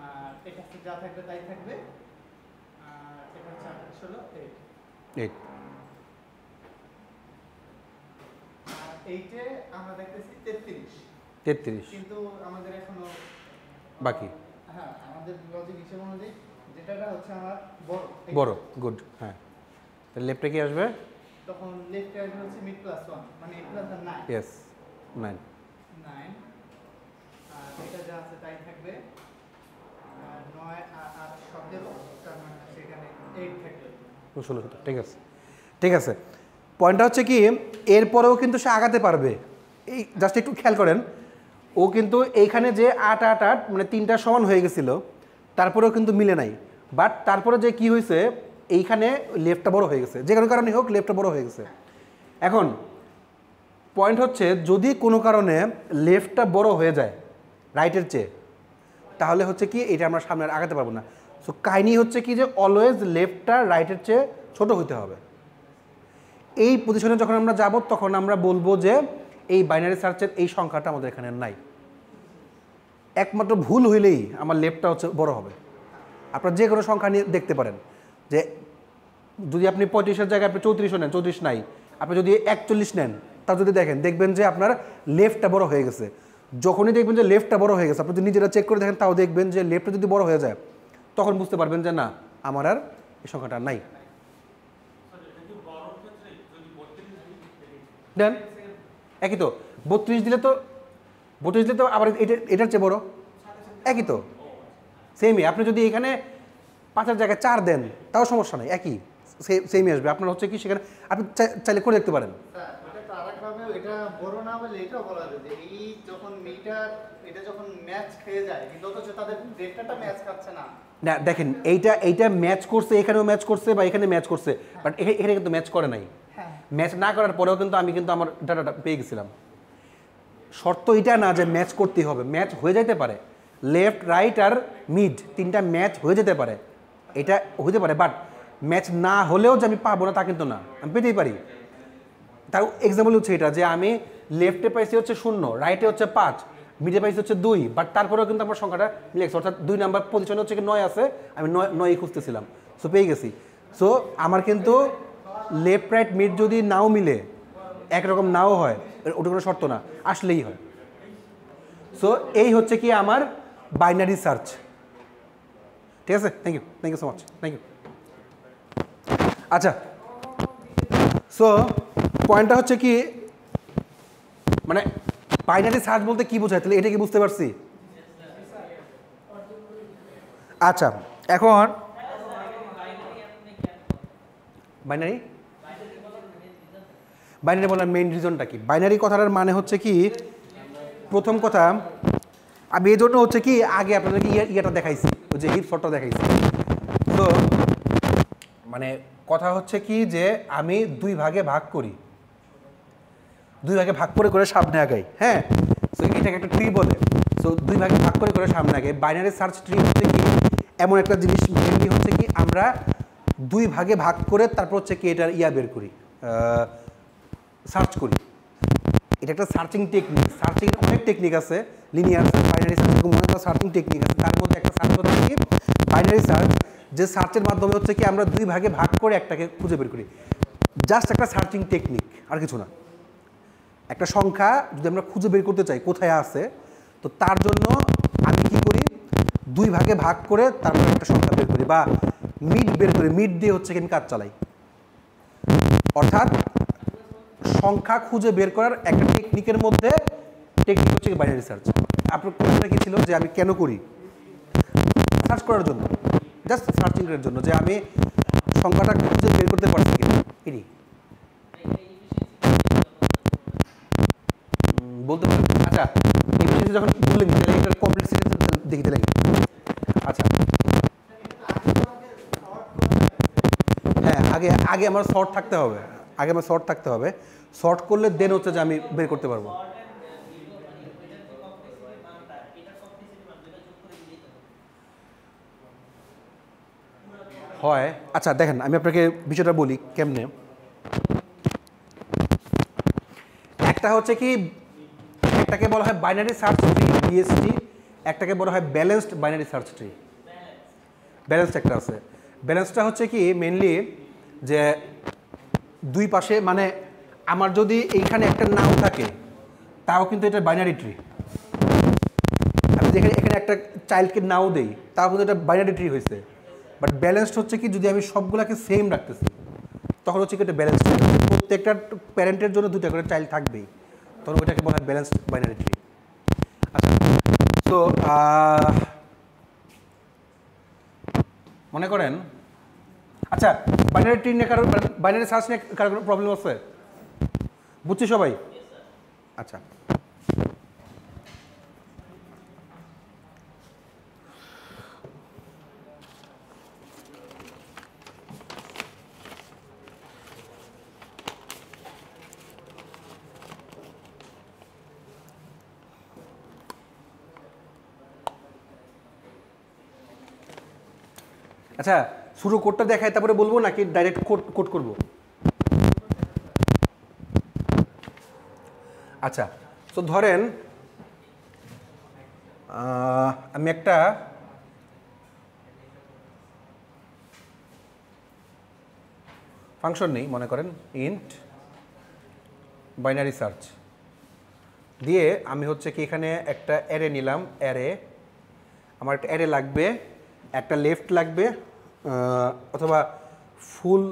আর এটা হচ্ছে যা থাকবে তাই থাকবে। আর এটা হচ্ছে 28 হলো 8। 8, আর 8 এ আমরা দেখতেছি 33, 33 কিন্তু আমাদের এখনো বাকি। হ্যাঁ, আমাদের লজিক হিসেব অনুযায়ী যেটাটা হচ্ছে আমার বড়, বড়, গুড। হ্যাঁ, তাহলে লেফটে কি আসবে? তখন লেফট আসবে হচ্ছে মিড প্লাস 1 মানে 8 প্লাস 9। ইয়েস, 9। 9 আর এটা যা আছে তাই থাকবে। আর 9 আর শব্দের তার মানে সেখানে 8 থাকবে। 16, ঠিক আছে, ঠিক আছে। পয়েন্টটা হচ্ছে কি, এরপরেও কিন্তু সে আগাতে পারবে। এই জাস্ট একটু খেয়াল করেন, ও কিন্তু এইখানে যে 8 8 8 মানে 3টা সমান হয়ে গেছিল, তারপরেও কিন্তু মিলে নাই। বাট তারপরে যে কি হয়েছে, এইখানে লেফটটা বড় হয়ে গেছে, যে কোনো কারণে হোক লেফটটা বড় হয়ে গেছে। এখন পয়েন্ট হচ্ছে, যদি কোনো কারণে লেফটটা বড় হয়ে যায় রাইটের চেয়ে, তাহলে হচ্ছে কি এটা আমরা সামনে আর আগাতে পারবো না। সো কাহিনী হচ্ছে কি যে অলওয়েজ লেফটটা রাইটের চেয়ে ছোট হইতে হবে। এই পজিশনে যখন আমরা যাব তখন আমরা বলবো যে এই বাইনারি সার্চের এই সংখ্যাটা আমাদের এখানে নাই। একমাত্র ভুল হইলেই আমার লেফটটা হচ্ছে বড় হবে। আপনারা যে কোনো সংখ্যা নিয়ে দেখতে পারেন, যে যদি আপনি 35-এর জায়গায় আপনি 34 নেন, 34 নাই, আপনি যদি 41 নেন, তা যদি দেখবেন যে আপনার লেফটটা বড় হয়ে গেছে। যখনই দেখবেন যে লেফটটা বড় হয়ে গেছে, আপনি যদি নিজেরা চেক করে দেখেন, তাও দেখবেন যে লেফটটা যদি বড় হয়ে যায়, তখন বুঝতে পারবেন যে না, আমার আর এই সংখ্যাটা নাই। দেন একই তো, 32 দিলে তো আবার এটার চেয়ে বড়, একই তো, সেমই। আপনি যদি এখানে 5-এর জায়গায় 4 দেন, তাও সমস্যা নাই, একই সেমই আসবে। আপনার হচ্ছে কি সেখানে আপনি চাইলে করে দেখতে পারেন। এটা তো আরেকভাবে, এটা বড় না বলে এটাও বলা যায় যে এই যখন এটা যখন ম্যাচ খেয়ে যায়, কিন্তু অথচ তাদের ডেটাটা ম্যাচ খাচ্ছে না। না দেখেন, এইটা ম্যাচ করছে, এখানেও ম্যাচ করছে বা এখানে ম্যাচ করছে, বাট এখানে কিন্তু ম্যাচ করে নাই। ম্যাচ না করার পরেও কিন্তু আমি কিন্তু আমার ডাটাটা পেয়ে গেছিলাম। শর্ত এটা না যে ম্যাচ করতেই হবে, ম্যাচ হয়ে যেতে পারে। লেফট, রাইট আর মিড 3টা ম্যাচ হয়ে যেতে পারে, এটা হতে পারে। বাট ম্যাচ না হলেও যে আমি পাবো না তা কিন্তু না, আমি পেতেই পারি। তার এক্সাম্পল হচ্ছে এটা, যে আমি লেফটে পাইছি হচ্ছে 0, রাইটে হচ্ছে 5, মিডে পাইছি হচ্ছে 2, বাট তারপরেও কিন্তু আমার সংখ্যাটা মিলে গেছে। অর্থাৎ 2 নাম্বার পজিশনে হচ্ছে কি 9 আছে, আমি 9ই খুঁজতেছিলাম, সো পেয়ে গেছি। সো আমার কিন্তু লেফট, রাইট, মিড যদি নাও মিলে, একরকম নাও হয়, ওটা কোনো শর্ত না, আসলেই হয়। সো এই হচ্ছে কি আমার বাইনারি সার্চ। ঠিক আছে, thank you so much, thank you. আচ্ছা, সো পয়েন্টটা হচ্ছে কি, মানে বাইনারি সার্চ বলতে কি বোঝায়, তাহলে এটা কি বুঝতে পারছি? আচ্ছা, এখন বাইনারি বলার মেইন রিজনটা কি? বাইনারি কথাটার মানে হচ্ছে কি, প্রথম কথা আমি এই জন্য হচ্ছে কি আগে আপনাদেরকে ইয়েটা দেখাইছি, ওই যে হিপ শটটা দেখাইছি। তো মানে কথা হচ্ছে কি যে আমি 2 ভাগে ভাগ করি, 2 ভাগে ভাগ করে সামনে আগাই। হ্যাঁ, সো এটাকে একটা ট্রি বলে। সো 2 ভাগে ভাগ করে সামনে আগাই। বাইনারি সার্চ ট্রি হচ্ছে কি এমন একটা জিনিস, মেনলি হচ্ছে কি আমরা 2 ভাগে ভাগ করে তারপর হচ্ছে কি এটার বের করি, সার্চ করি। এটা একটা সার্চিং টেকনিক। সার্চিং অনেক টেকনিক আছে, লিনিয়ার সার্চ, বাইনারি সার্চ, এরকম অনেক সার্চিং টেকনিক আছে। তার মধ্যে একটা সার্চ হচ্ছে কি বাইনারি সার্চ, যে সার্চের মাধ্যমে হচ্ছে কি আমরা 2 ভাগে ভাগ করে একটাকে খুঁজে বের করি। জাস্ট একটা সার্চিং টেকনিক, আর কিছু না। একটা সংখ্যা যদি আমরা খুঁজে বের করতে চাই কোথায় আছে, তো তার জন্য আমি কি করি, 2 ভাগে ভাগ করে তারপর একটা সংখ্যা বের করি, বা মিড বের করি। মিড দিয়ে হচ্ছে কি আমি কাজ চালাই। অর্থাৎ সংখ্যা খুঁজে বের করার একটা টেকনিকের মধ্যে টেকনিক হচ্ছে বাইনারি সার্চ। আপনার কোশ্চেনটা কি ছিল যে আমি কেন করি? সার্চ করার জন্য, জাস্ট সার্চিং এর জন্য, যে আমি সংখ্যাটা খুঁজে বের করতে পারছি কিনা। এটি বলতে পারেন। আচ্ছা, এফিসিয়েন্সি যখন বললেন তাহলে এটার কমপ্লেক্সিটি দেখি তাহলে। আচ্ছা, হ্যাঁ, আগে আগে আমার শর্ট থাকতে হবে, আগে আমার শর্ট থাকতে হবে। শর্ট করলে দেন হচ্ছে যে আমি বের করতে পারবো। হয়। আচ্ছা দেখেন, আমি আপনাকে বিষয়টা বলি কেমনে। একটা হচ্ছে কি, একটাকে বলা হয় বাইনারি সার্চ ট্রি বিএসটি, একটাকে বলা হয় balanced binary search tree. Balanced একটা আছে। ব্যালেন্সটা হচ্ছে কি মেনলি যে দুই পাশে, মানে আমার যদি এইখানে একটা নাও থাকে তাও কিন্তু এটা বাইনারি ট্রি। আমি যেখানে এখানে একটা চাইল্ডকে নাও দেই তাও কিন্তু এটা বাইনারি ট্রি হয়েছে। বাট ব্যালেন্সড হচ্ছে কি যদি আমি সবগুলোকে সেম রাখতেছি তখন হচ্ছে কি এটা ব্যালেন্সড। প্রত্যেকটা প্যারেন্টের জন্য দুইটা করে চাইল্ড থাকবেই, তখন ওইটাকে বলা হয় ব্যালেন্সড বাইনারি ট্রি। আচ্ছা, তো মনে করেন, আচ্ছা বাইনারি ট্রি নিয়ে কারো, বাইনারি সার্চ নিয়ে কারো কোনো প্রবলেম আছে? বুঝছি সবাই? আচ্ছা, আচ্ছা শুরু কোডটা দেখায় তারপরে বলবো নাকি ডাইরেক্ট কোড করব? আচ্ছা, তো ধরেন আমি একটা ফাংশন নেই, মনে করেন ইন্ট বাইনারি সার্চ দিয়ে আমি হচ্ছে কি এখানে একটা অ্যারে নিলাম। অ্যারে, আমার একটা অ্যারে লাগবে, একটা লেফট লাগবে, অথবা ফুল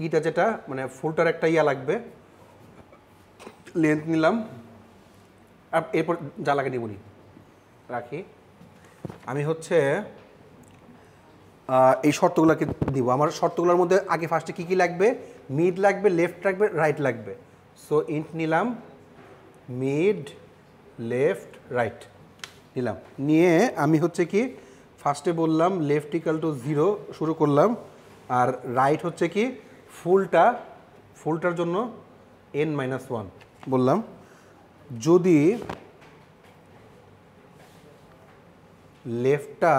ইটা যেটা মানে ফুলটার একটা ইয়া লাগবে, লেন্থ নিলাম। আর এরপর যা লাগে নিবনি রাখি। আমি হচ্ছে এই শর্তগুলোকে দিব। আমার শর্তগুলোর মধ্যে আগে ফার্স্টে কী কী লাগবে? মিড লাগবে, লেফট লাগবে, রাইট লাগবে। সো ইন্ট নিলাম মিড, লেফট, রাইট নিলাম। নিয়ে আমি হচ্ছে কি ফার্স্টে বললাম লেফট ইকাল টু 0 শুরু করলাম, আর রাইট হচ্ছে কি ফুলটার জন্য n-1 বললাম। যদি লেফটটা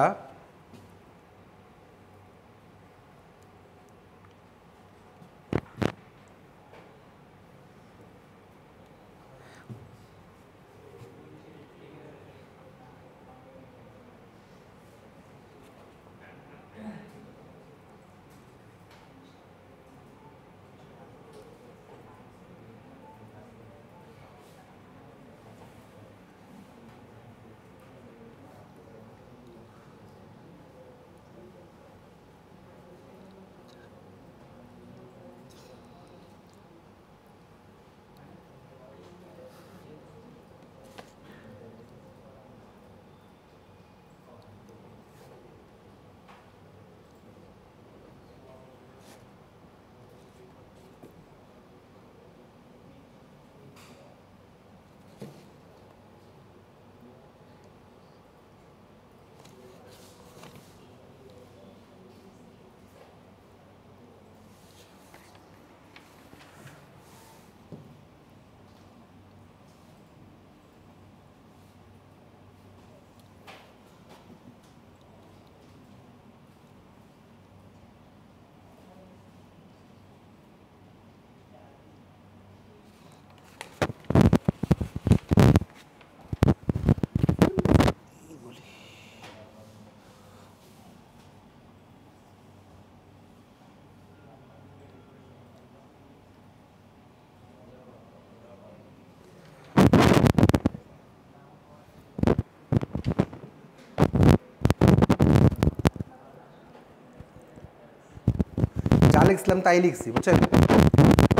যা লিখছিলাম তাই লিখছি, বুঝছেন?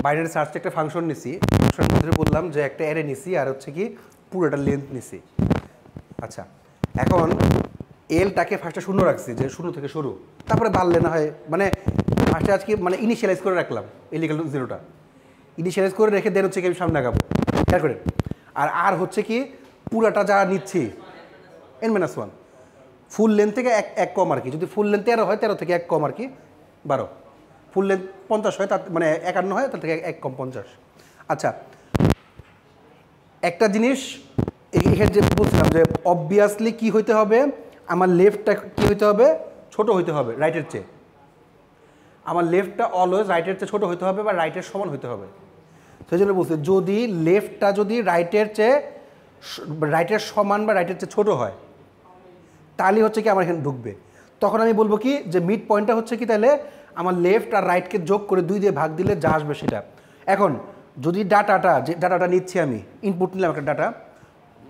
বাইনারি সার্চ একটা ফাংশন নিছি, ফাংশনের মধ্যে বললাম যে একটা অ্যারে নিছি আর হচ্ছে কি পুরোটা লেন্থ নিছি। আচ্ছা, এখন এলটাকে ফার্স্টে শূন্য রাখছি, যে শূন্য থেকে শুরু, তারপরে বাড়লে না হয়, মানে ফার্স্টে আজকে মানে ইনিশিয়ালাইজ করে রাখলাম এল ইকুয়াল টু জিরোটা, ইনিশিয়ালাইজ করে রেখে দেন হচ্ছে কি আমি সামনে আগাবো, খেয়াল করেন। আর হচ্ছে কি পুরাটা যা নিচ্ছি n-1, ফুল লেন্থ থেকে এক কম আর কি, যদি ফুল লেন্থ 13 হয় 13 থেকে 1 কম আর কি 12, ফুল লেন্থ 50 হয় তার মানে 51 হয়, তার থেকে 1 কম 50। আচ্ছা, একটা জিনিস এখানে যে বলছিলাম যে অবভিয়াসলি কি হইতে হবে, আমার লেফটটা কি হইতে হবে, ছোট হইতে হবে রাইটের চেয়ে। আমার লেফটটা অলওয়েজ রাইটের চেয়ে ছোট হইতে হবে বা রাইটের সমান হইতে হবে। সেই জন্য বলছি যদি লেফটটা যদি রাইটের সমান বা রাইটের চেয়ে ছোট হয় তাহলে হচ্ছে কি আমার এখানে ঢুকবে। তখন আমি বলবো কি যে মিড পয়েন্টটা হচ্ছে কি, তাহলে আমার লেফট আর রাইটকে যোগ করে 2 দিয়ে ভাগ দিলে যা আসবে সেটা। এখন যদি ডাটাটা নিচ্ছি আমি, ইনপুট নিলাম একটা ডাটা,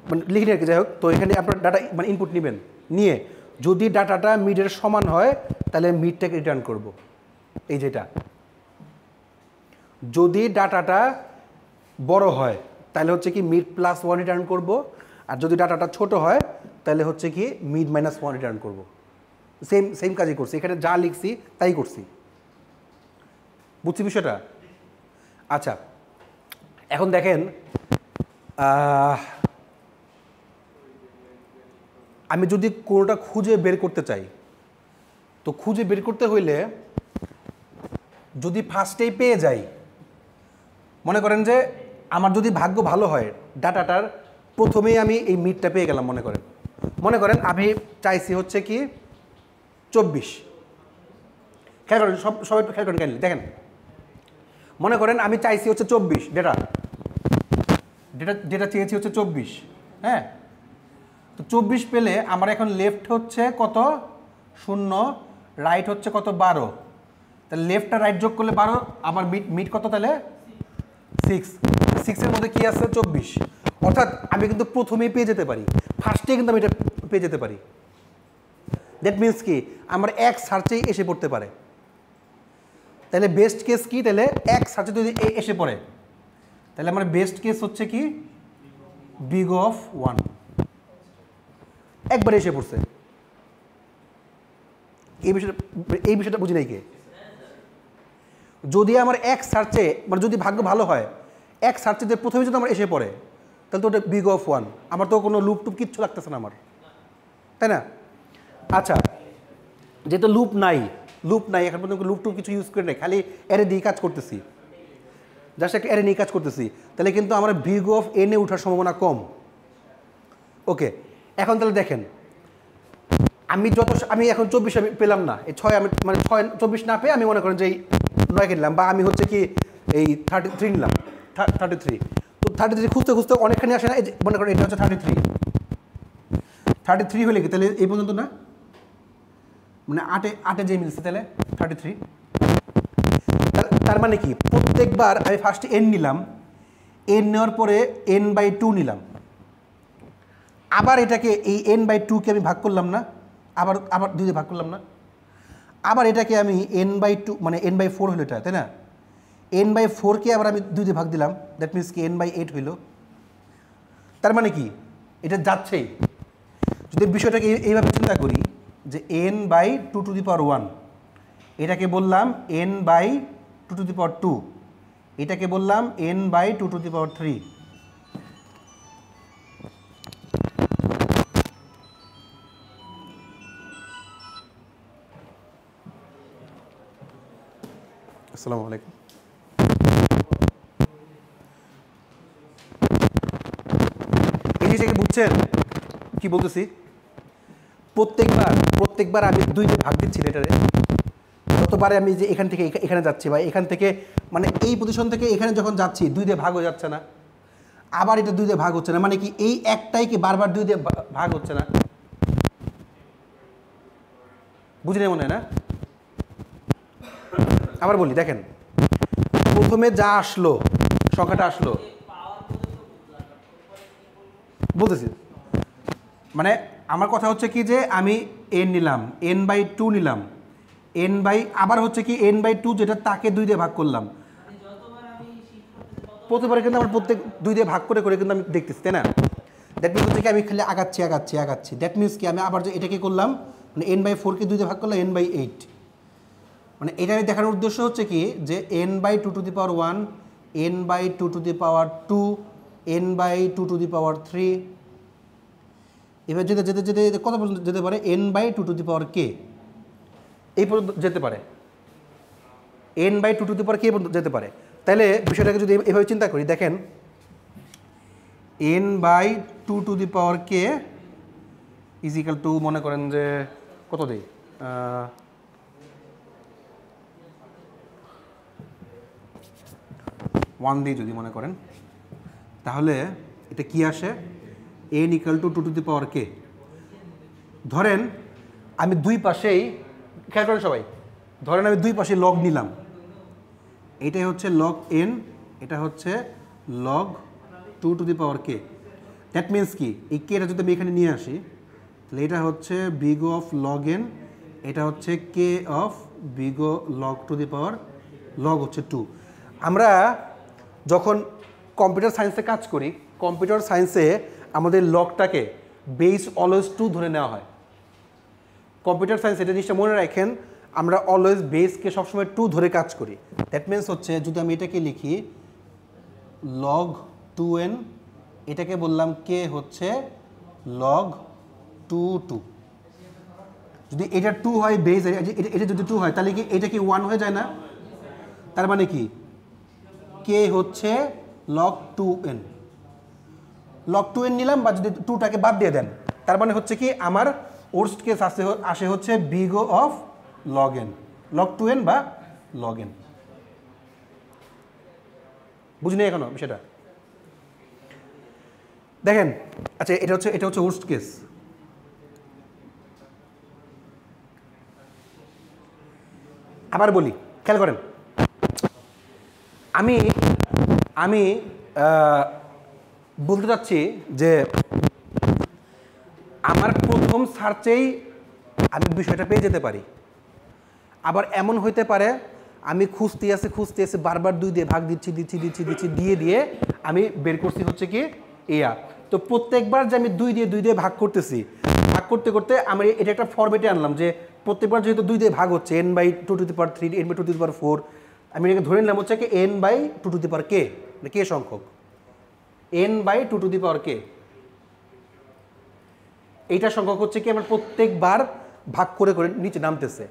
মানে লিখে নিয়ে যাই হোক, তো এখানে আপনার ডাটা মানে ইনপুট নেবেন, নিয়ে যদি ডাটাটা মিডের সমান হয় তাহলে মিডটাকে রিটার্ন করব, এই যেটা। যদি ডাটাটা বড় হয় তাহলে হচ্ছে কি মিড +1 রিটার্ন করব, আর যদি ডাটাটা ছোট হয় তাহলে হচ্ছে কি মিড -1 রিটার্ন করব। সেম কাজই করছি, এখানে যা লিখছি তাই করছি, বুঝছি বিষয়টা? আচ্ছা, এখন দেখেন আমি যদি কোনোটা খুঁজে বের করতে চাই, তো খুঁজে বের করতে হইলে যদি ফার্স্টেই পেয়ে যাই, মনে করেন যে আমার যদি ভাগ্য ভালো হয় ডাটাটার প্রথমেই আমি এই মিডটা পেয়ে গেলাম, মনে করেন আমি চাইছি হচ্ছে কি 24, খেয়াল করেন সবাই খেয়াল করেন, দেখেন মনে করেন আমি চাইছি হচ্ছে 24, ডেটা চেয়েছি হচ্ছে 24, হ্যাঁ। তো 24 পেলে আমার এখন লেফট হচ্ছে কত 0, রাইট হচ্ছে কত 12, তাহলে লেফট আর রাইট যোগ করলে 12, আমার মিড কত তাহলে 6 এর মধ্যে কি আছে 24, অর্থাৎ আমি কিন্তু প্রথমেই পেয়ে যেতে পারি, ফার্স্টে কিন্তু আমি এটা পেয়ে যেতে পারি। দ্যাট মিনস কি আমার এক সার্চেই এসে পড়তে পারে। তাহলে বেস্ট কেস কি, তাহলে এক সার্চে যদি এসে পড়ে তাহলে আমার বেস্ট কেস হচ্ছে কি বিগ অফ 1, একবারে এসে পড়ছে। এই বিষয়টা বুঝি নাই কে? যদি আমার এক সার্চে মানে যদি ভাগ্য ভালো হয় এক সার্চে যে প্রথমে যদি আমার এসে পড়ে তাহলে তো ওটা বিগ অফ 1, আমার তো কোনো লুপ টুপ কিচ্ছু লাগতেছে না আমার, তাই না? আচ্ছা, যেহেতু লুপ নাই এখন পর্যন্ত লুপ টুপ কিছু ইউজ করে নাই, খালি অ্যারে দিয়ে কাজ করতেছি, জাস্ট একটা অ্যারে নিয়ে কাজ করতেছি, তাহলে কিন্তু আমার বিগ অফ n-এ ওঠার সম্ভাবনা কম। ওকে, এখন তাহলে দেখেন আমি এখন 24 আমি পেলাম না, এই 6 আমি মানে 24 না পেয়ে আমি মনে করেন যে এই 9 নিলাম, বা আমি হচ্ছে কি এই 33 নিলাম, 33। তো 33 খুঁজতে খুঁজতে অনেকখানি আসে না, এই মনে করেন এটা হচ্ছে 33 হলে কি তাহলে এই পর্যন্ত না, মানে 8-এ যে মিলছে তাহলে 33। তার মানে কি প্রত্যেকবার আমি ফার্স্টে n নিলাম, n নেওয়ার পরে n/2 নিলাম, আবার এটাকে এই n/2-কে আমি ভাগ করলাম না, আবার 2 দিয়ে ভাগ করলাম না, আবার এটাকে আমি n/2 মানে n/4 হলো এটা, তাই না? n/4-কে আবার আমি 2 দিয়ে ভাগ দিলাম, দ্যাট মিনস কি n/8 হইল। তার মানে কি এটা যাচ্ছেই। যদি বিষয়টাকে এইভাবে চিন্তা করি যে n/2⁴, এটাকে বললাম n/2⁴, এটাকে বললাম n/2⁴। আসসালামু আলাইকুম। এই জিনিসটাকে বুঝছেন কি বলতেছি? প্রত্যেকবার আমি 2 দিয়ে ভাগ দিচ্ছি এটারে, যতবারে আমি যে এখান থেকে এখানে যাচ্ছি বা এখান থেকে মানে এই পজিশন থেকে এখানে যখন যাচ্ছি 2 দিয়ে ভাগ হয়ে যাচ্ছে না, আবার এটা 2 দিয়ে ভাগ হচ্ছে না, মানে কি এই একটাই কি বারবার 2 দিয়ে ভাগ হচ্ছে না, বুঝলেন মনে হয় না? আবার বলি, দেখেন প্রথমে যা আসলো সংখ্যাটা আসলো বলতেছি, মানে আমার কথা হচ্ছে কি যে আমি n নিলাম, n/2 নিলাম, আবার হচ্ছে কি n/2 যেটা তাকে 2 দিয়ে ভাগ করলাম, প্রতিবারে কিন্তু আমার প্রত্যেক 2 দিয়ে ভাগ করে কিন্তু আমি দেখতেছি, তাই না? দ্যাট মিনস হচ্ছে কি আমি খালি আগাচ্ছি। দ্যাট মিনস কি আমি আবার যে এটাকে করলাম মানে n/4 কে 2 দিয়ে ভাগ করলাম n/8, মানে এটা দেখানোর উদ্দেশ্য হচ্ছে কি যে n/2⁻1, n/2⁻2, n/2⁻3, এবার যেতে যেতে যেতে কত পর্যন্ত যেতে পারে n/2k এই পর্যন্ত যেতে পারে, n/2k পর্যন্ত যেতে পারে। তাহলে বিষয়টাকে যদি এভাবে চিন্তা করি, দেখেন n/2k ইজ ইকাল টু মনে করেন যে কত দেই 1 দিই যদি মনে করেন, তাহলে এটা কি আসে n ইকাল টু 2k। ধরেন আমি দুই পাশেই খেয়াল করেন সবাই, ধরেন আমি দুই পাশে লগ নিলাম, এটাই হচ্ছে লগ n, এটা হচ্ছে লগ 2k। দ্যাট মিনস কি এই কেটা যদি আমি এখানে নিয়ে আসি তাহলে এটা হচ্ছে বিগ অফ লগ n, এটা হচ্ছে কে অফ বিগ লগ লগ হচ্ছে 2। আমরা যখন কম্পিউটার সায়েন্সে কাজ করি, কম্পিউটার সায়েন্সে আমাদের লগটাকে বেস অলওয়েজ 2 ধরে নেওয়া হয়। কম্পিউটার সায়েন্স এটা জিনিসটা মনে রাখেন, আমরা অলওয়েজ বেসকে সবসময় 2 ধরে কাজ করি। দ্যাট মিনস হচ্ছে যদি আমি এটাকে লিখি লগ 2n, এটাকে বললাম কে হচ্ছে লগ 2 যদি এটা 2 হয় বেস, এটা যদি 2 হয় তাহলে কি এটা কি 1 হয়ে যায় না? তার মানে কি কে হচ্ছে লগ 2n, লগ 2n নিলাম, বা যদি 2টাকে বাদ দিয়ে দেন তার মানে হচ্ছে কি আমার ওর্স্ট কেস আসে হচ্ছে big of log n, log 2n বা লগ n। বুঝিনি এখনো বিষয়টা? দেখেন আচ্ছা এটা হচ্ছে ওর্স্ট কেস। আবার বলি, খেয়াল করেন, আমি বলতে চাচ্ছি যে আমার প্রথম সার্চেই আমি বিষয়টা পেয়ে যেতে পারি। আবার এমন হইতে পারে আমি খুঁজতে আসি বারবার 2 দিয়ে ভাগ দিচ্ছি দিয়ে আমি বের করছি হচ্ছে কি এয়া। তো প্রত্যেকবার যে আমি 2 দিয়ে ভাগ করতেছি, ভাগ করতে করতে আমি এটা একটা ফরম্যাটে আনলাম যে প্রত্যেকবার যেহেতু 2 দিয়ে ভাগ হচ্ছে n/2⁻3, n/2⁻4, আমি এটাকে ধরে নিলাম হচ্ছে কি n/2k, মানে কে সংখ্যক n/2k। এইটা সংখ্যক হচ্ছে কি আমার প্রত্যেকবার ভাগ করে করে নিচে নামতেছে।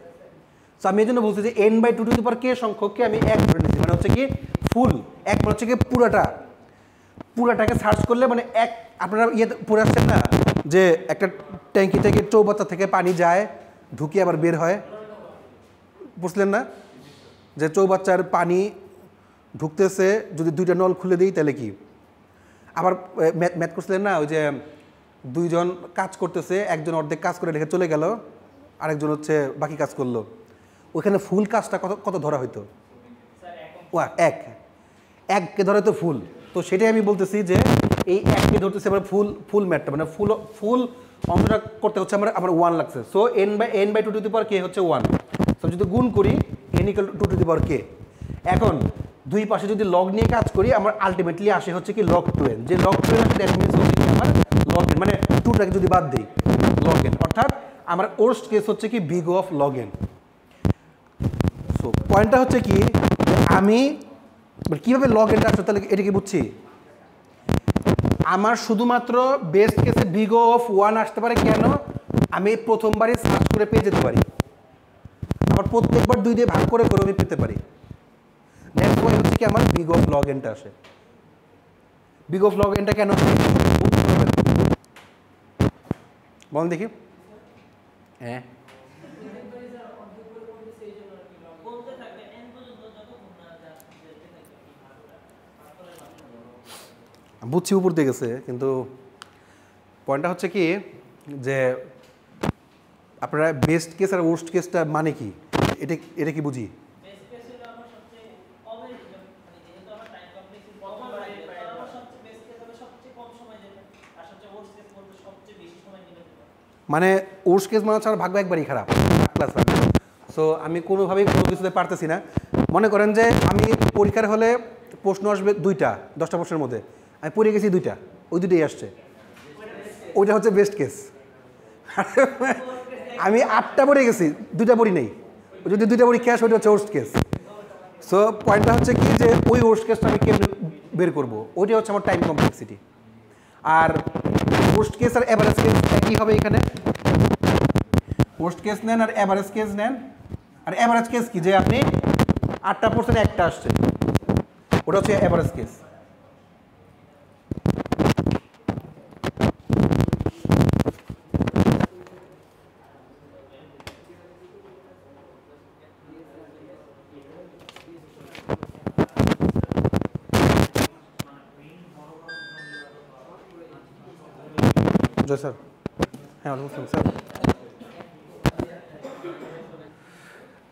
সো আমি এই জন্য বলছি যে n/2k সংখ্যককে আমি 1 ধরে নিচ্ছি, মানে হচ্ছে কি ফুল 1, মানে হচ্ছে কি পুরাটাকে সার্চ করলে মানে 1। আপনারা পড়ে আসছেন না যে একটা ট্যাঙ্কি থেকে চৌবাচ্চা থেকে পানি যায়, ঢুকে আবার বের হয়, বুঝলেন না? যে চৌবাচ্চার পানি ঢুকতেছে, যদি 2টা নল খুলে দিই তাহলে কি। আবার ম্যাথ করছিলেন না, ওই যে 2 জন কাজ করতেছে, একজন অর্ধেক কাজ করে রেখে চলে গেল, আরেকজন হচ্ছে বাকি কাজ করলো, ওইখানে ফুল কাজটা কত ধরা হইতো? ও 1কে ধরা হয়তো ফুল। তো সেটাই আমি বলতেছি যে এই 1কে ধরতেছি আমরা ফুল ম্যাথটা, মানে ফুল অংশটা করতে হচ্ছে আমার 1 লাগছে। সো n/2k হচ্ছে 1। সো যদি গুণ করি n = 2k। এখন দুই পাশে যদি লগ নিয়ে কাজ করি আমার আলটিমেটলি আসে হচ্ছে কি লগ 2n। যে লগ 2n আসে দ্যাট মিনস হচ্ছে কি আমার লগ n, মানে 2টাকে যদি বাদ দিই লগ n, অর্থাৎ আমার ওর্স্ট কেস হচ্ছে কি big of log n। So পয়েন্টটা হচ্ছে কি আমি কিভাবে লগ nটা আসছে তাহলে এটা কি বুঝছি? আমার শুধুমাত্র বেস্ট কেসে বিগ অফ 1 আসতে পারে কেন? আমি প্রথমবারই সার্চ করে পেয়ে যেতে পারি, আবার প্রত্যেকবার 2 দিয়ে ভাগ করে আমি পেতে পারি। নেক্সট ওয়াই হচ্ছে কি আমার বিগ অফ লগ nটা আসে। বিগ অফ লগ nটা কেন বল দেখি? হ্যাঁ বুঝছি, উপর দিয়ে গেছে, কিন্তু পয়েন্টটা হচ্ছে কি যে আপনারা বেস্ট কেস আর ওর্স্ট কেসটা মানে কি এটা কি বুঝি? মানে ওর্স্ট কেস মানে হচ্ছে আমার ভাগ্য একবারই খারাপ, ক্লাস ভাগ্য। সো আমি কোনোভাবেই কোনো কিছুতে পারতেছি না। মনে করেন যে আমি পরীক্ষার হলে প্রশ্ন আসবে 2টা 10টা প্রশ্নের মধ্যে, আমি পড়ে গেছি 2টা, ওই 2টাই আসছে। ওইটা হচ্ছে বেস্ট কেস। আমি 8টা পড়ে গেছি, 2টা পড়ি নেই। যদি 2টা পরীক্ষা আসে ওইটা হচ্ছে ওয়ার্স্ট কেস। সো পয়েন্টটা হচ্ছে কি যে ওই ওয়ার্স্ট কেসটা আমি কেমনে বের করবো, ওইটাই হচ্ছে আমার টাইম কমপ্লেক্সিটি। আর ওয়ার্স্ট কেস আর এভারেজ কেস একই হবে এখানে। ওয়ার্স্ট কেস নেন আর এভারেজ কেস নেন। আর এভারেজ কেস কি, যে আপনি 8টা পড়ছেন, একটা আসছে, ওটা হচ্ছে এভারেজ কেস। জয় স্যার। হ্যাঁ ওয়ালাইকুম স্যার।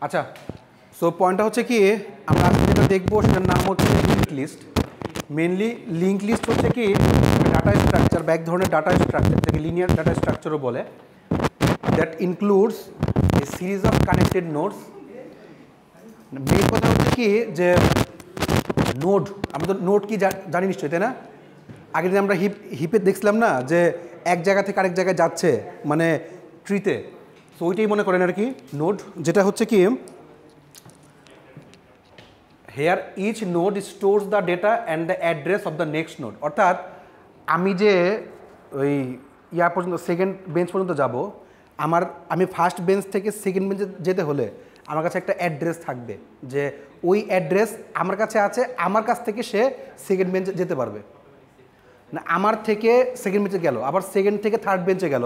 আচ্ছা, সো পয়েন্টটা হচ্ছে কি, আমরা আজকে যেটা দেখবো সেটার নাম হচ্ছে link list. Mainly link list হচ্ছে কি ডাটা স্ট্রাকচার বা এক ধরনের ডাটা স্ট্রাকচার, যেটাকে লিনিয়ার ডাটা স্ট্রাকচারও বলে, that includes a series of connected nodes. Main কথা হচ্ছে কি যে নোড, আমরা তো নোড কি জানি নিশ্চয়ই, তাই না? আগের দিন আমরা হিপে দেখছিলাম না যে এক জায়গা থেকে আরেক জায়গায় যাচ্ছে, মানে ট্রিতে। সো ওইটাই মনে করেন আর কি নোড, যেটা হচ্ছে কি here each node stores the data and the address of the next node. অর্থাৎ আমি যে ওই পর্যন্ত সেকেন্ড বেঞ্চ পর্যন্ত যাব, আমি ফার্স্ট বেঞ্চ থেকে সেকেন্ড বেঞ্চে যেতে হলে আমার কাছে একটা অ্যাড্রেস থাকবে, যে ওই অ্যাড্রেস আমার কাছে আছে, আমার কাছ থেকে সে সেকেন্ড বেঞ্চে যেতে পারবে না। আমার থেকে সেকেন্ড বেঞ্চে গেল, আবার সেকেন্ড থেকে থার্ড বেঞ্চে গেল,